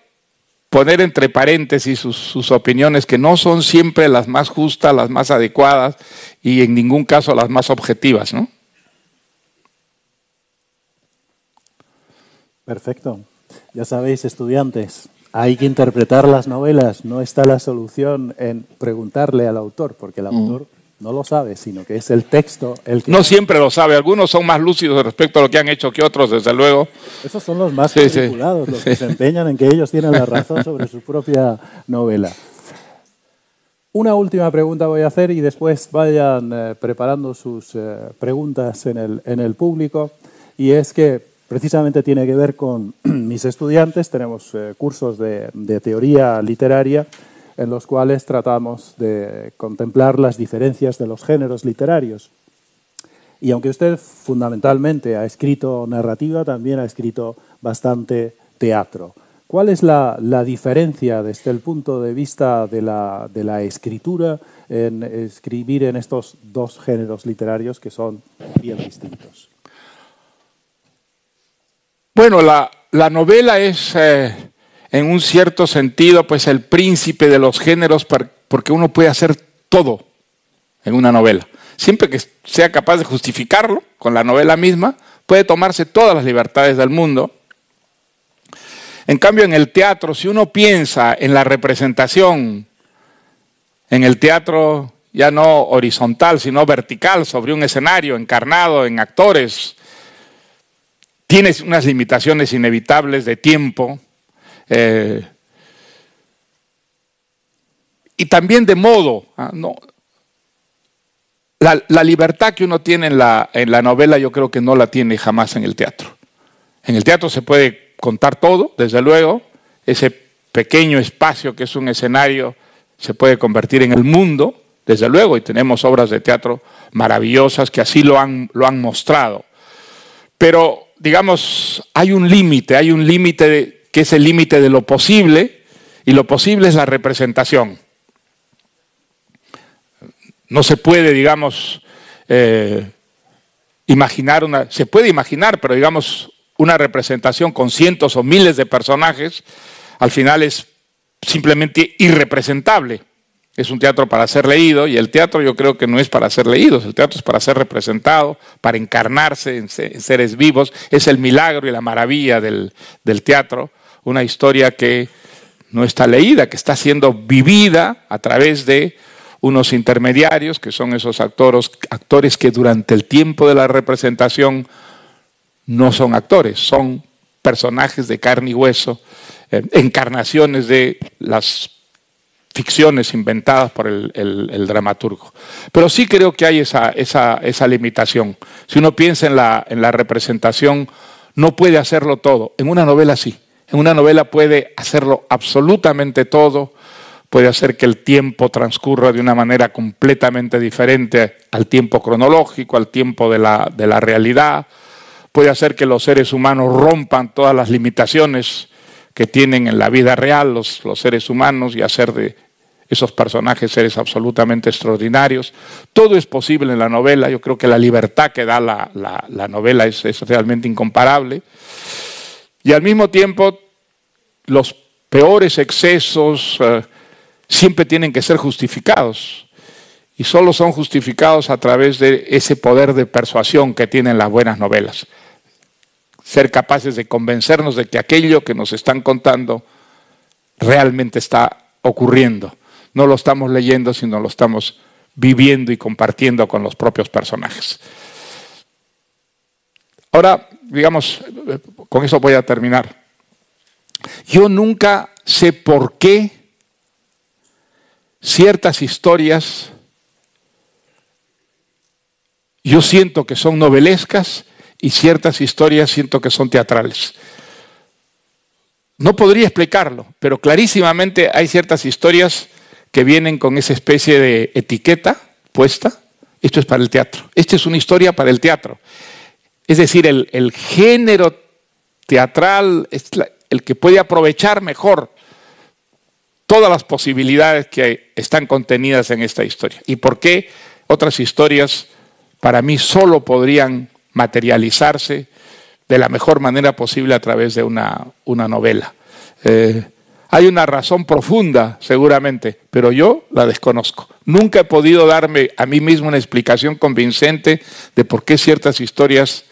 poner entre paréntesis sus opiniones, que no son siempre las más justas, las más adecuadas y en ningún caso las más objetivas, ¿no? Perfecto. Ya sabéis, estudiantes, hay que interpretar las novelas. No está la solución en preguntarle al autor, porque el autor no lo sabe, sino que es el texto el que... No siempre lo sabe. Algunos son más lúcidos respecto a lo que han hecho que otros, desde luego. Esos son los más cuadriculados, los que se empeñan en que ellos tienen la razón sobre su propia novela. Una última pregunta voy a hacer y después vayan preparando sus preguntas en el público. Y es que precisamente tiene que ver con mis estudiantes. Tenemos cursos de teoría literaria en los cuales tratamos de contemplar las diferencias de los géneros literarios. Y aunque usted fundamentalmente ha escrito narrativa, también ha escrito bastante teatro. ¿Cuál es la diferencia desde el punto de vista de la escritura en escribir en estos dos géneros literarios que son bien distintos? Bueno, la novela es, en un cierto sentido, pues el príncipe de los géneros, porque uno puede hacer todo en una novela. Siempre que sea capaz de justificarlo con la novela misma, puede tomarse todas las libertades del mundo. En cambio, en el teatro, si uno piensa en la representación, en el teatro ya no horizontal, sino vertical, sobre un escenario, encarnado en actores, tienes unas limitaciones inevitables de tiempo y también de modo. ¿No? La libertad que uno tiene en la novela, yo creo que no la tiene jamás en el teatro. En el teatro se puede contar todo, desde luego. Ese pequeño espacio que es un escenario se puede convertir en el mundo, desde luego, y tenemos obras de teatro maravillosas que así lo han mostrado. Pero digamos, hay un límite que es el límite de lo posible, y lo posible es la representación. No se puede, digamos, imaginar se puede imaginar, pero digamos, una representación con cientos o miles de personajes, al final es simplemente irrepresentable. Es un teatro para ser leído, y el teatro yo creo que no es para ser leído, el teatro es para ser representado, para encarnarse en seres vivos. Es el milagro y la maravilla del teatro, una historia que no está leída, que está siendo vivida a través de unos intermediarios, que son esos actores que durante el tiempo de la representación no son actores, son personajes de carne y hueso, encarnaciones de las ficciones inventadas por el dramaturgo. Pero sí creo que hay esa limitación. Si uno piensa en la representación, no puede hacerlo todo. En una novela sí. En una novela puede hacerlo absolutamente todo, puede hacer que el tiempo transcurra de una manera completamente diferente al tiempo cronológico, al tiempo de la realidad, puede hacer que los seres humanos rompan todas las limitaciones que tienen en la vida real los seres humanos, y hacer de esos personajes seres absolutamente extraordinarios. Todo es posible en la novela. Yo creo que la libertad que da la novela es realmente incomparable. Y al mismo tiempo, los peores excesos siempre tienen que ser justificados. Y solo son justificados a través de ese poder de persuasión que tienen las buenas novelas. Ser capaces de convencernos de que aquello que nos están contando realmente está ocurriendo. No lo estamos leyendo, sino lo estamos viviendo y compartiendo con los propios personajes. Ahora, digamos, con eso voy a terminar. Yo nunca sé por qué ciertas historias yo siento que son novelescas y ciertas historias siento que son teatrales. No podría explicarlo, pero clarísimamente hay ciertas historias que vienen con esa especie de etiqueta puesta, esto es para el teatro. Esta es una historia para el teatro. Es decir, el género teatral es el que puede aprovechar mejor todas las posibilidades que están contenidas en esta historia. ¿Y por qué otras historias para mí solo podrían materializarse de la mejor manera posible a través de una novela? Hay una razón profunda, seguramente, pero yo la desconozco. Nunca he podido darme a mí mismo una explicación convincente de por qué ciertas historias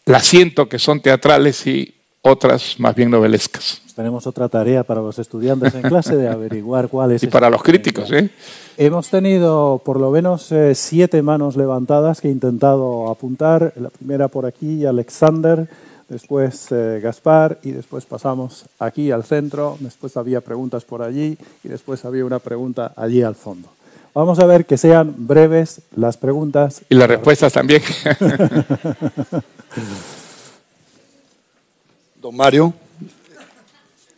las siento que son teatrales y otras más bien novelescas. Tenemos otra tarea para los estudiantes en clase de averiguar cuál es. Y para los críticos, ¿eh? Hemos tenido por lo menos 7 manos levantadas que he intentado apuntar. La primera por aquí, Alexander, después Gaspar, y después pasamos aquí al centro. Después había preguntas por allí y después había una pregunta allí al fondo. Vamos a ver que sean breves las preguntas. Y las respuestas también. Don Mario,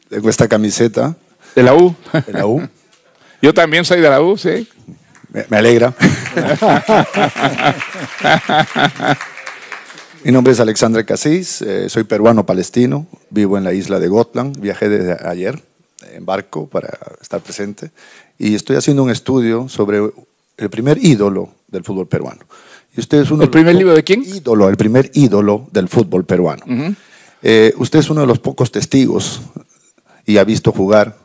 tengo esta camiseta. ¿De la U? De la U. Yo también soy de la U, sí. Me alegra. Mi nombre es Alexandre Casís, soy peruano-palestino, vivo en la isla de Gotland, viajé desde ayer en barco para estar presente y estoy haciendo un estudio sobre el primer ídolo del fútbol peruano. Y usted es uno ¿El primer libro de quién? El primer ídolo del fútbol peruano. Usted es uno de los pocos testigos y ha visto jugar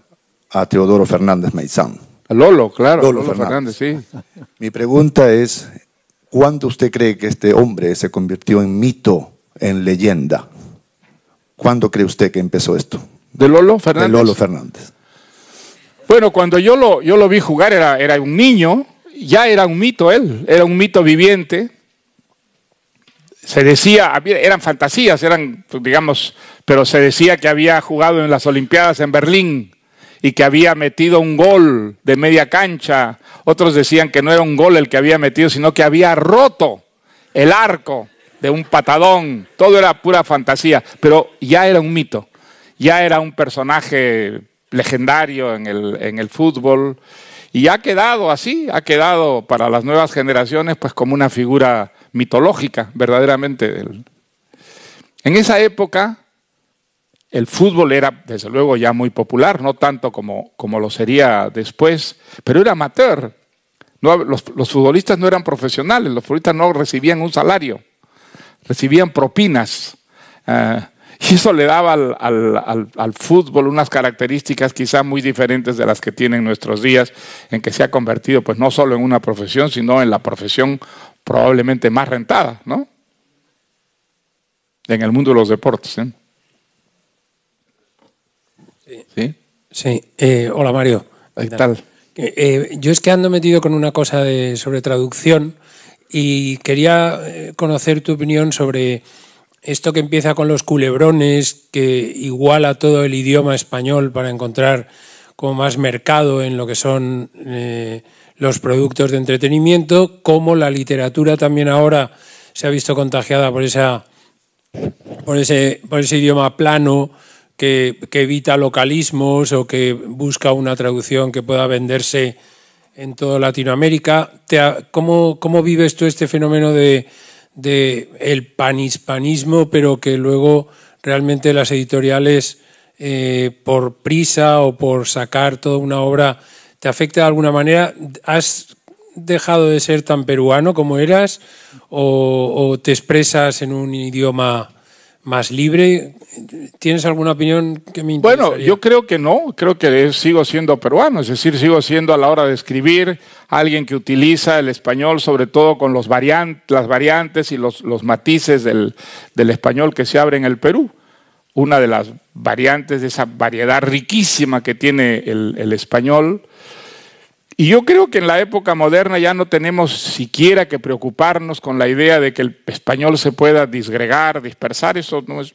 a Teodoro Fernández Meizán. A Lolo, claro. Lolo Fernández, sí. Mi pregunta es, ¿cuándo usted cree que este hombre se convirtió en mito, en leyenda? ¿Cuándo cree usted que empezó esto? ¿De Lolo Fernández? De Lolo Fernández. Bueno, cuando yo lo vi jugar era un niño, ya era un mito él, era un mito viviente. Se decía, eran fantasías, digamos, pero se decía que había jugado en las Olimpiadas en Berlín y que había metido un gol de media cancha. Otros decían que no era un gol el que había metido, sino que había roto el arco de un patadón. Todo era pura fantasía, pero ya era un mito. Ya era un personaje legendario en el fútbol y ha quedado así, ha quedado para las nuevas generaciones pues como una figura mitológica, verdaderamente. En esa época el fútbol era, desde luego, ya muy popular, no tanto como lo sería después, pero era amateur. No, los futbolistas no eran profesionales, los futbolistas no recibían un salario, recibían propinas. Y eso le daba al fútbol unas características quizá muy diferentes de las que tiene en nuestros días, en que se ha convertido pues no solo en una profesión, sino en la profesión probablemente más rentada, ¿no? En el mundo de los deportes, ¿eh? ¿Sí? Sí. Hola, Mario. ¿Qué tal? Yo es que ando metido con una cosa sobre traducción y quería conocer tu opinión sobre esto que empieza con los culebrones, que iguala todo el idioma español para encontrar como más mercado en lo que son los productos de entretenimiento, cómo la literatura también ahora se ha visto contagiada por ese idioma plano que evita localismos o que busca una traducción que pueda venderse en toda Latinoamérica. ¿Cómo vives tú este fenómeno de el panhispanismo, pero que luego realmente las editoriales por prisa o por sacar toda una obra te afecta de alguna manera? ¿Has dejado de ser tan peruano como eras o te expresas en un idioma más libre? ¿Tienes alguna opinión que me interesaría? Bueno, yo creo que no, creo que sigo siendo peruano, es decir, sigo siendo a la hora de escribir alguien que utiliza el español, sobre todo con las variantes y los matices del español que se abre en el Perú. Una de las variantes de esa variedad riquísima que tiene el español. Y yo creo que en la época moderna ya no tenemos siquiera que preocuparnos con la idea de que el español se pueda disgregar, dispersar. Eso no es,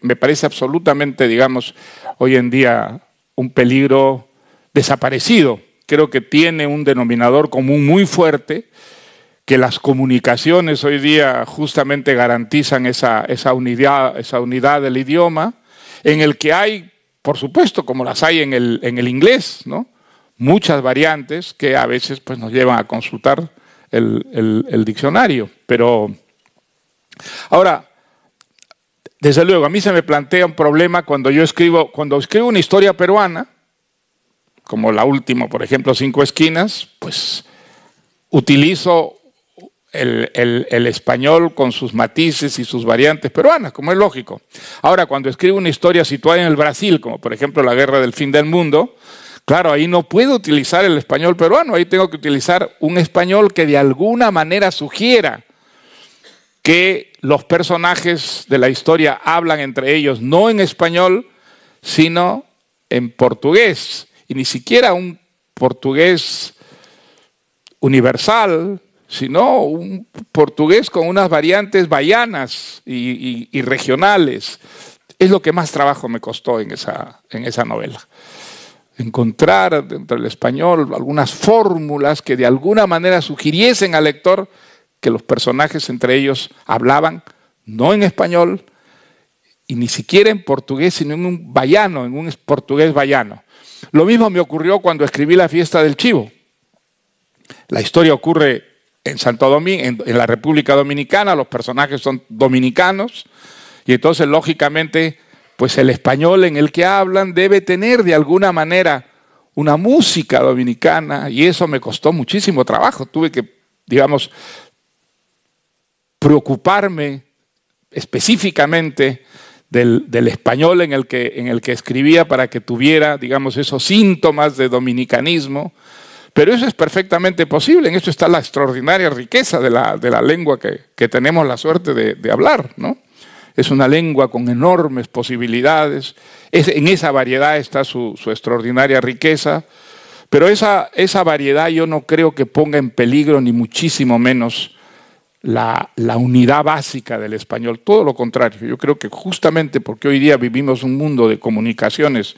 me parece absolutamente, digamos, hoy en día un peligro desaparecido. Creo que tiene un denominador común muy fuerte, que las comunicaciones hoy día justamente garantizan esa unidad del idioma, en el que hay, por supuesto, como las hay en el inglés, ¿no?, muchas variantes que a veces pues, nos llevan a consultar el diccionario. Pero ahora, desde luego, a mí se me plantea un problema cuando escribo una historia peruana, como la última, por ejemplo, Cinco Esquinas, pues utilizo el español con sus matices y sus variantes peruanas, como es lógico. Ahora, cuando escribo una historia situada en el Brasil, como por ejemplo la Guerra del Fin del Mundo, claro, ahí no puedo utilizar el español peruano, ahí tengo que utilizar un español que de alguna manera sugiera que los personajes de la historia hablan entre ellos no en español, sino en portugués, y ni siquiera un portugués universal, sino un portugués con unas variantes bahianas y regionales. Es lo que más trabajo me costó en esa novela. Encontrar dentro del español algunas fórmulas que de alguna manera sugiriesen al lector que los personajes entre ellos hablaban no en español y ni siquiera en portugués, sino en un bahiano, en un portugués bahiano. Lo mismo me ocurrió cuando escribí La Fiesta del Chivo. La historia ocurre en Santo Domingo, en la República Dominicana, los personajes son dominicanos y entonces lógicamente pues el español en el que hablan debe tener de alguna manera una música dominicana y eso me costó muchísimo trabajo. Tuve que, digamos, preocuparme específicamente del español en el que escribía para que tuviera, digamos, esos síntomas de dominicanismo. Pero eso es perfectamente posible, en eso está la extraordinaria riqueza de la lengua que tenemos la suerte de hablar, ¿no? Es una lengua con enormes posibilidades, en esa variedad está su extraordinaria riqueza, pero esa variedad yo no creo que ponga en peligro ni muchísimo menos la unidad básica del español, todo lo contrario. Yo creo que justamente porque hoy día vivimos un mundo de comunicaciones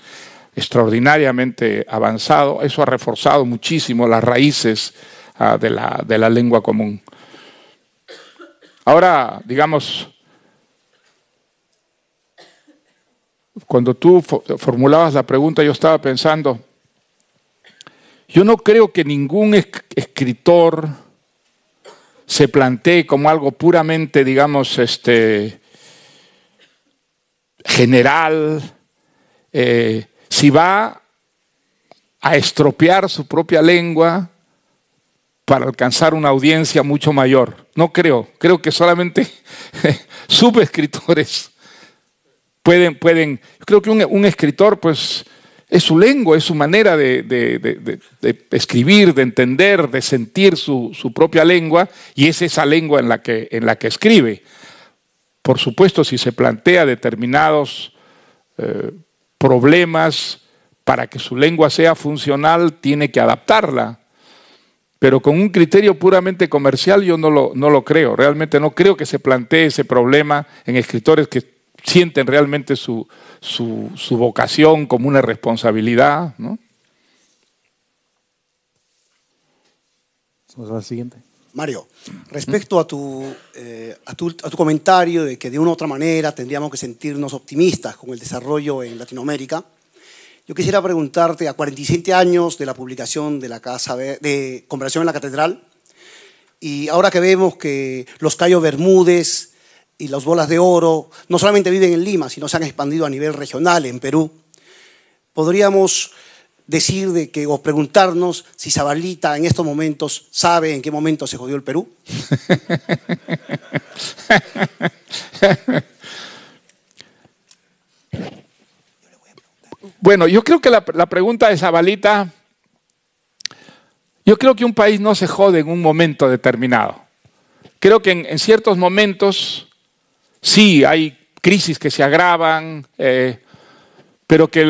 extraordinariamente avanzado, eso ha reforzado muchísimo las raíces de la lengua común. Ahora, digamos, cuando tú formulabas la pregunta, yo estaba pensando, yo no creo que ningún escritor se plantee como algo puramente, digamos, general, si va a estropear su propia lengua para alcanzar una audiencia mucho mayor. No creo. Creo que solamente subescritores pueden. Creo que un escritor, pues, es su lengua, es su manera de escribir, de entender, de sentir su propia lengua, y es esa lengua en la que escribe. Por supuesto, si se plantea determinados problemas para que su lengua sea funcional, tiene que adaptarla. Pero con un criterio puramente comercial yo no lo creo. Realmente no creo que se plantee ese problema en escritores que sienten realmente su vocación como una responsabilidad, ¿no? Vamos al siguiente. Mario, respecto a tu comentario de que de una u otra manera tendríamos que sentirnos optimistas con el desarrollo en Latinoamérica, yo quisiera preguntarte, a 47 años de la publicación de la Casa de Conversación en la Catedral, y ahora que vemos que los Cayo Bermúdez y las Bolas de Oro no solamente viven en Lima, sino se han expandido a nivel regional en Perú, podríamos decir o preguntarnos si Zabalita en estos momentos sabe en qué momento se jodió el Perú. Bueno, yo creo que la pregunta de Zabalita, yo creo que un país no se jode en un momento determinado. Creo que en ciertos momentos sí hay crisis que se agravan, pero que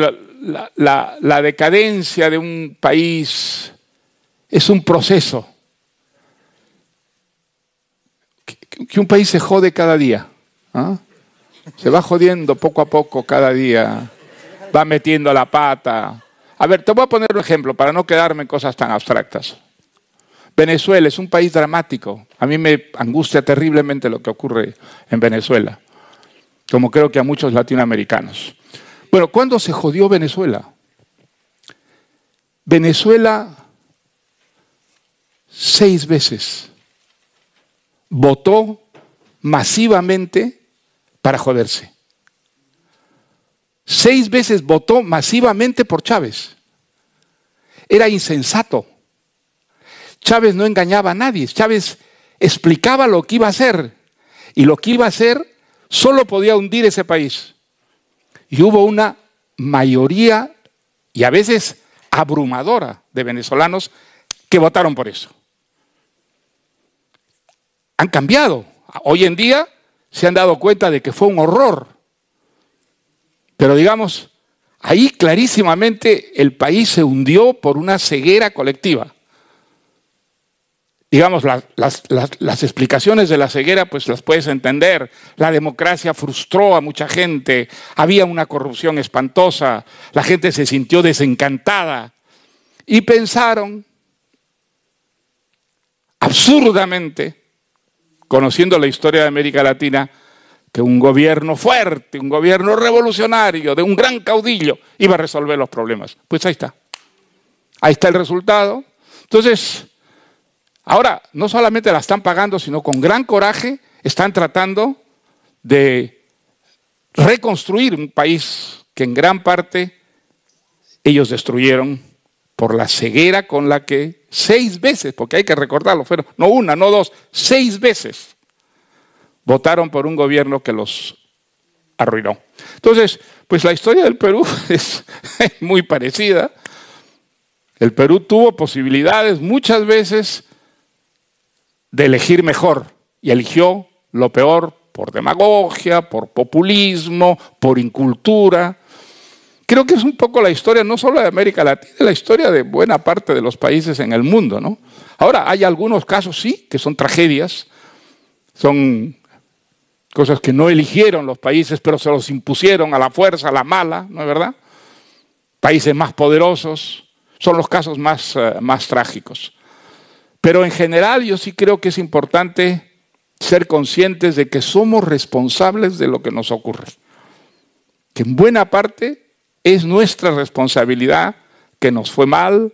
la decadencia de un país es un proceso. Que un país se jode cada día, ¿ah? Se va jodiendo poco a poco cada día, va metiendo la pata. A ver, te voy a poner un ejemplo para no quedarme en cosas tan abstractas. Venezuela es un país dramático. A mí me angustia terriblemente lo que ocurre en Venezuela, como creo que a muchos latinoamericanos. Bueno, ¿cuándo se jodió Venezuela? Venezuela 6 veces votó masivamente para joderse. 6 veces votó masivamente por Chávez. Era insensato. Chávez no engañaba a nadie. Chávez explicaba lo que iba a hacer. Y lo que iba a hacer solo podía hundir ese país. Y hubo una mayoría, y a veces abrumadora, de venezolanos que votaron por eso. Han cambiado. Hoy en día se han dado cuenta de que fue un horror. Pero digamos, ahí clarísimamente el país se hundió por una ceguera colectiva. Digamos, las explicaciones de la ceguera, pues las puedes entender. La democracia frustró a mucha gente, había una corrupción espantosa, la gente se sintió desencantada y pensaron, absurdamente, conociendo la historia de América Latina, que un gobierno fuerte, un gobierno revolucionario, de un gran caudillo, iba a resolver los problemas. Pues ahí está. Ahí está el resultado. Entonces, ahora no solamente la están pagando, sino con gran coraje están tratando de reconstruir un país que en gran parte ellos destruyeron por la ceguera con la que 6 veces, porque hay que recordarlo, fueron no una, no 2, 6 veces votaron por un gobierno que los arruinó. Entonces, pues la historia del Perú es muy parecida. El Perú tuvo posibilidades muchas veces de elegir mejor y eligió lo peor por demagogia, por populismo, por incultura. Creo que es un poco la historia no solo de América Latina, la historia de buena parte de los países en el mundo, ¿no? Ahora, hay algunos casos, sí, que son tragedias, son cosas que no eligieron los países, pero se los impusieron a la fuerza, a la mala, ¿no es verdad? Países más poderosos, son los casos más trágicos. Pero en general yo sí creo que es importante ser conscientes de que somos responsables de lo que nos ocurre. Que en buena parte es nuestra responsabilidad que nos fue mal,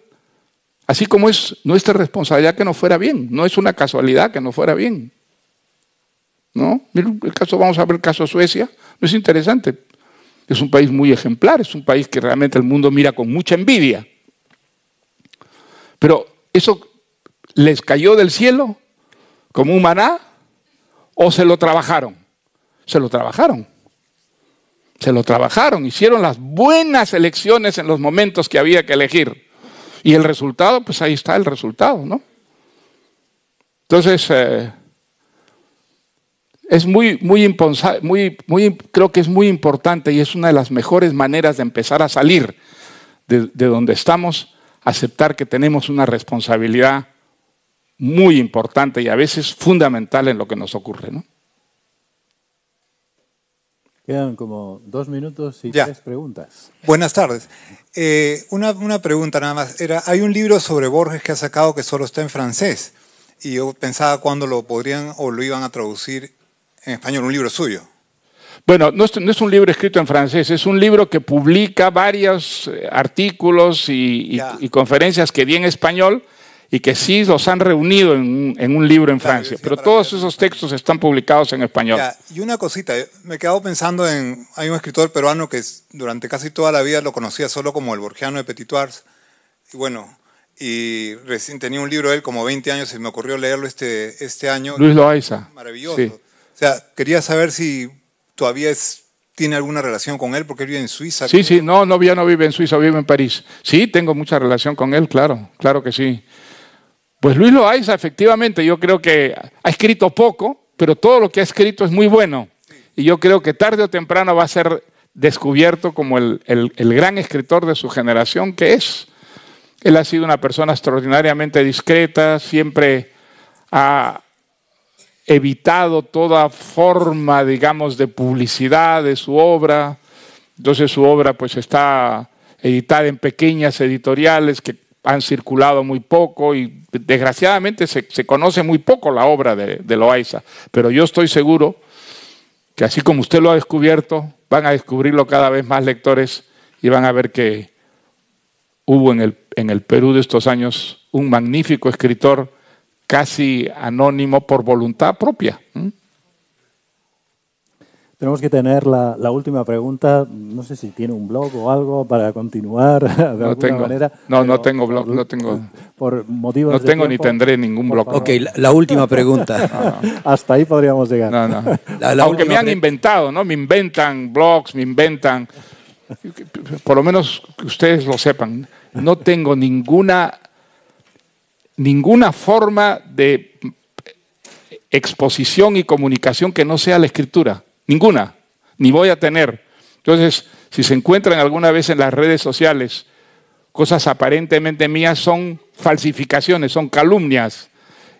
así como es nuestra responsabilidad que nos fuera bien. No es una casualidad que nos fuera bien. ¿No? Vamos a ver el caso de Suecia. No es interesante. Es un país muy ejemplar, es un país que realmente el mundo mira con mucha envidia. Pero eso les cayó del cielo como un maná o se lo trabajaron. Se lo trabajaron. Se lo trabajaron, hicieron las buenas elecciones en los momentos que había que elegir. Y el resultado, pues ahí está el resultado, ¿no? Entonces, es creo que es muy importante y es una de las mejores maneras de empezar a salir de donde estamos, aceptar que tenemos una responsabilidad muy importante y a veces fundamental en lo que nos ocurre, ¿no? Quedan como 2 minutos y 3 preguntas. Buenas tardes. Una pregunta nada más. Hay un libro sobre Borges que ha sacado que solo está en francés y yo pensaba cuándo lo podrían o lo iban a traducir en español, un libro suyo. Bueno, no es un libro escrito en francés, es un libro que publica varios artículos y conferencias que di en español y que sí los han reunido en un libro en Francia. Pero todos esos textos están publicados en español. Y una cosita, me he quedado pensando hay un escritor peruano que durante casi toda la vida lo conocía solo como el borgiano de Petitoires. Y bueno, y recién tenía un libro de él como 20 años y me ocurrió leerlo este año. Luis Loaiza. Maravilloso. Sí. O sea, quería saber si todavía tiene alguna relación con él, porque él vive en Suiza. Sí, sí, no vive en Suiza, vive en París. Sí, tengo mucha relación con él, claro que sí. Pues Luis Loaiza, efectivamente, yo creo que ha escrito poco, pero todo lo que ha escrito es muy bueno. Y yo creo que tarde o temprano va a ser descubierto como el gran escritor de su generación que es. Él ha sido una persona extraordinariamente discreta, siempre ha evitado toda forma, digamos, de publicidad de su obra. Entonces su obra pues está editada en pequeñas editoriales que han circulado muy poco y desgraciadamente se conoce muy poco la obra de Loaiza. Pero yo estoy seguro que así como usted lo ha descubierto, van a descubrirlo cada vez más lectores y van a ver que hubo en el Perú de estos años un magnífico escritor casi anónimo por voluntad propia. Tenemos que tener la última pregunta. No sé si tiene un blog o algo para continuar de alguna manera. No tengo blog, no tengo. Por motivos no de tengo tiempo, ni tendré ningún blog. Ok, la última pregunta. Hasta ahí podríamos llegar. No. La Aunque me última han inventado, ¿no? Me inventan blogs, me inventan. Por lo menos que ustedes lo sepan. No tengo ninguna forma de exposición y comunicación que no sea la escritura. Ninguna, ni voy a tener. Entonces, si se encuentran alguna vez en las redes sociales cosas aparentemente mías, son falsificaciones, son calumnias.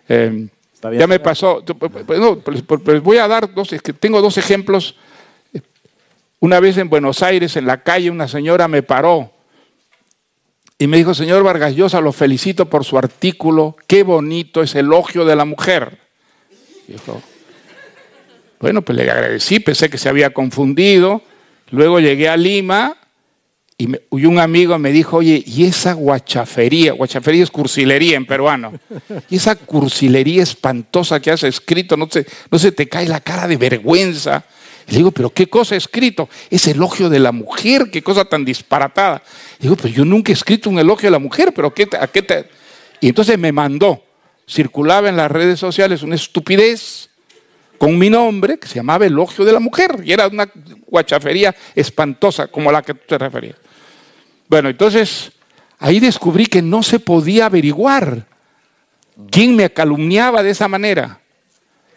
Ya me pasó. Pues voy a dar tengo dos ejemplos. Una vez en Buenos Aires, en la calle, una señora me paró y me dijo: señor Vargas Llosa, lo felicito por su artículo, qué bonito es elogio de la mujer. Dijo, bueno, pues le agradecí, pensé que se había confundido. Luego llegué a Lima y un amigo me dijo: oye, ¿y esa guachafería es cursilería en peruano, y esa cursilería espantosa que has escrito, no se te cae la cara de vergüenza? Y le digo: ¿pero qué cosa he escrito? Es elogio de la mujer, qué cosa tan disparatada. Le digo: pero yo nunca he escrito un elogio de la mujer, pero ¿a qué te...? Y entonces me mandó, circulaba en las redes sociales una estupidez con mi nombre, que se llamaba Elogio de la Mujer, y era una guachafería espantosa, como la que tú te referías. Bueno, entonces, ahí descubrí que no se podía averiguar quién me calumniaba de esa manera,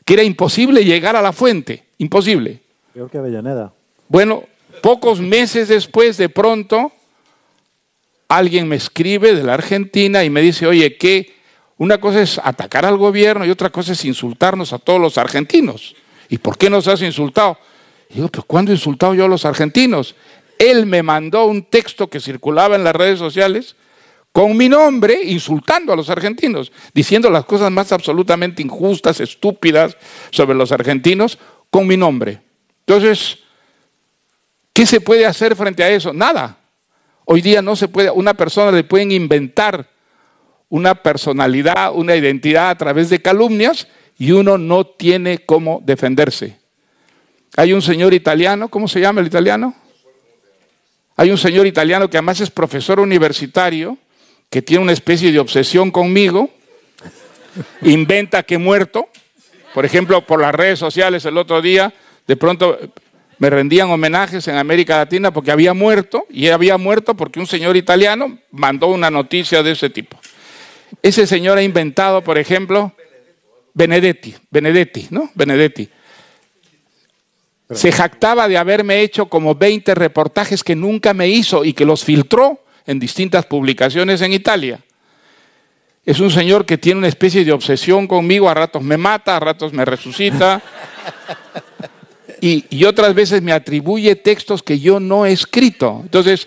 que era imposible llegar a la fuente, imposible. Peor que Avellaneda. Bueno, pocos meses después, de pronto, alguien me escribe de la Argentina y me dice: oye, ¿qué? Una cosa es atacar al gobierno y otra cosa es insultarnos a todos los argentinos. ¿Y por qué nos has insultado? Y digo: ¿pero cuándo he insultado yo a los argentinos? Él me mandó un texto que circulaba en las redes sociales con mi nombre, insultando a los argentinos, diciendo las cosas más absolutamente injustas, estúpidas sobre los argentinos, con mi nombre. Entonces, ¿qué se puede hacer frente a eso? Nada. Hoy día no se puede, una persona le pueden inventar una personalidad, una identidad a través de calumnias y uno no tiene cómo defenderse. Hay un señor italiano, ¿cómo se llama el italiano? Hay un señor italiano que además es profesor universitario, que tiene una especie de obsesión conmigo, inventa que he muerto. Por ejemplo, por las redes sociales el otro día, de pronto me rendían homenajes en América Latina porque había muerto, y había muerto porque un señor italiano mandó una noticia de ese tipo. Ese señor ha inventado, por ejemplo, Benedetti, ¿no? Benedetti. Se jactaba de haberme hecho como 20 reportajes que nunca me hizo y que los filtró en distintas publicaciones en Italia. Es un señor que tiene una especie de obsesión conmigo, a ratos me mata, a ratos me resucita. Y otras veces me atribuye textos que yo no he escrito. Entonces,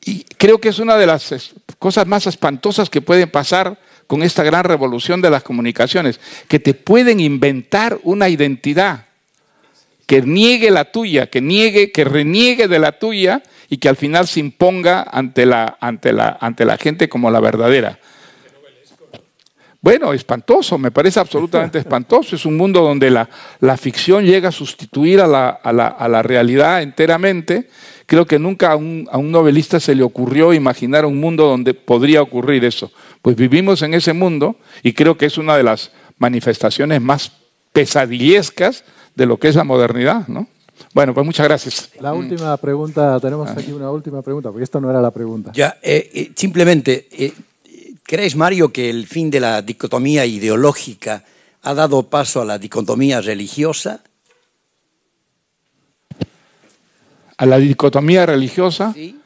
y creo que es una de las cosas más espantosas que pueden pasar con esta gran revolución de las comunicaciones, que te pueden inventar una identidad que niegue la tuya, que reniegue de la tuya y que al final se imponga ante la gente como la verdadera. Bueno, espantoso, me parece absolutamente espantoso. Es un mundo donde la ficción llega a sustituir a la realidad enteramente. Creo que nunca a un novelista se le ocurrió imaginar un mundo donde podría ocurrir eso. Pues vivimos en ese mundo y creo que es una de las manifestaciones más pesadillescas de lo que es la modernidad, ¿no? Bueno, pues muchas gracias. La última pregunta, tenemos aquí una última pregunta, porque esto no era la pregunta. Ya, simplemente, ¿crees, Mario, que el fin de la dicotomía ideológica ha dado paso a la dicotomía religiosa? ¿A la dicotomía religiosa? Sí,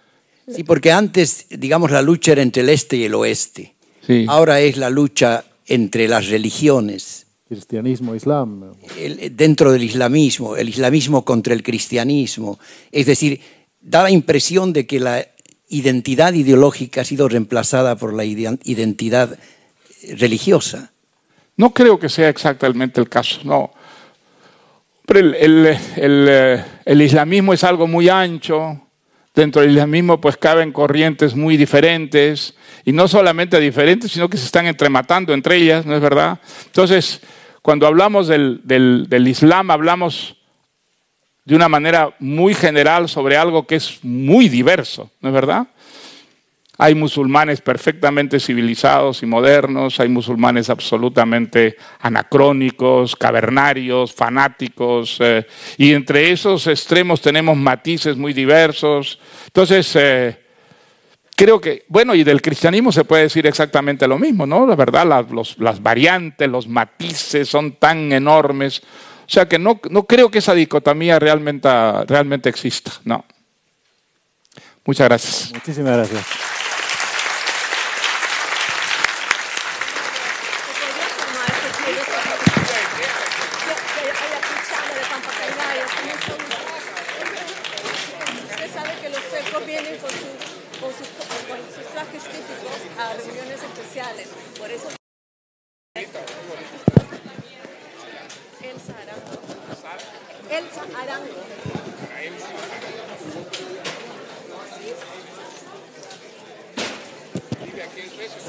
sí, porque antes, digamos, la lucha era entre el este y el oeste. Sí. Ahora es la lucha entre las religiones. Cristianismo, islam. Dentro del islamismo, el islamismo contra el cristianismo. Es decir, da la impresión de que la identidad ideológica ha sido reemplazada por la identidad religiosa. No creo que sea exactamente el caso, no. Pero el islamismo es algo muy ancho, dentro del islamismo pues caben corrientes muy diferentes, y no solamente diferentes, sino que se están entrematando entre ellas, ¿no es verdad? Entonces, cuando hablamos del Islam, hablamos de una manera muy general sobre algo que es muy diverso, ¿no es verdad? Hay musulmanes perfectamente civilizados y modernos, hay musulmanes absolutamente anacrónicos, cavernarios, fanáticos, y entre esos extremos tenemos matices muy diversos. Entonces, creo que, bueno, y del cristianismo se puede decir exactamente lo mismo, ¿no? La verdad, las variantes, los matices son tan enormes. O sea que no creo que esa dicotomía realmente exista, no. Muchas gracias. Muchísimas gracias. Usted sabe que los tecos vienen con sus trajes típicos a reuniones especiales. Por eso Elsa Arango. Elsa Arango.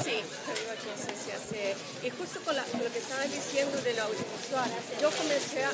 Sí, yo vivo aquí en Suecia. Y justo con lo que estaba diciendo de lo audiovisual, yo comencé a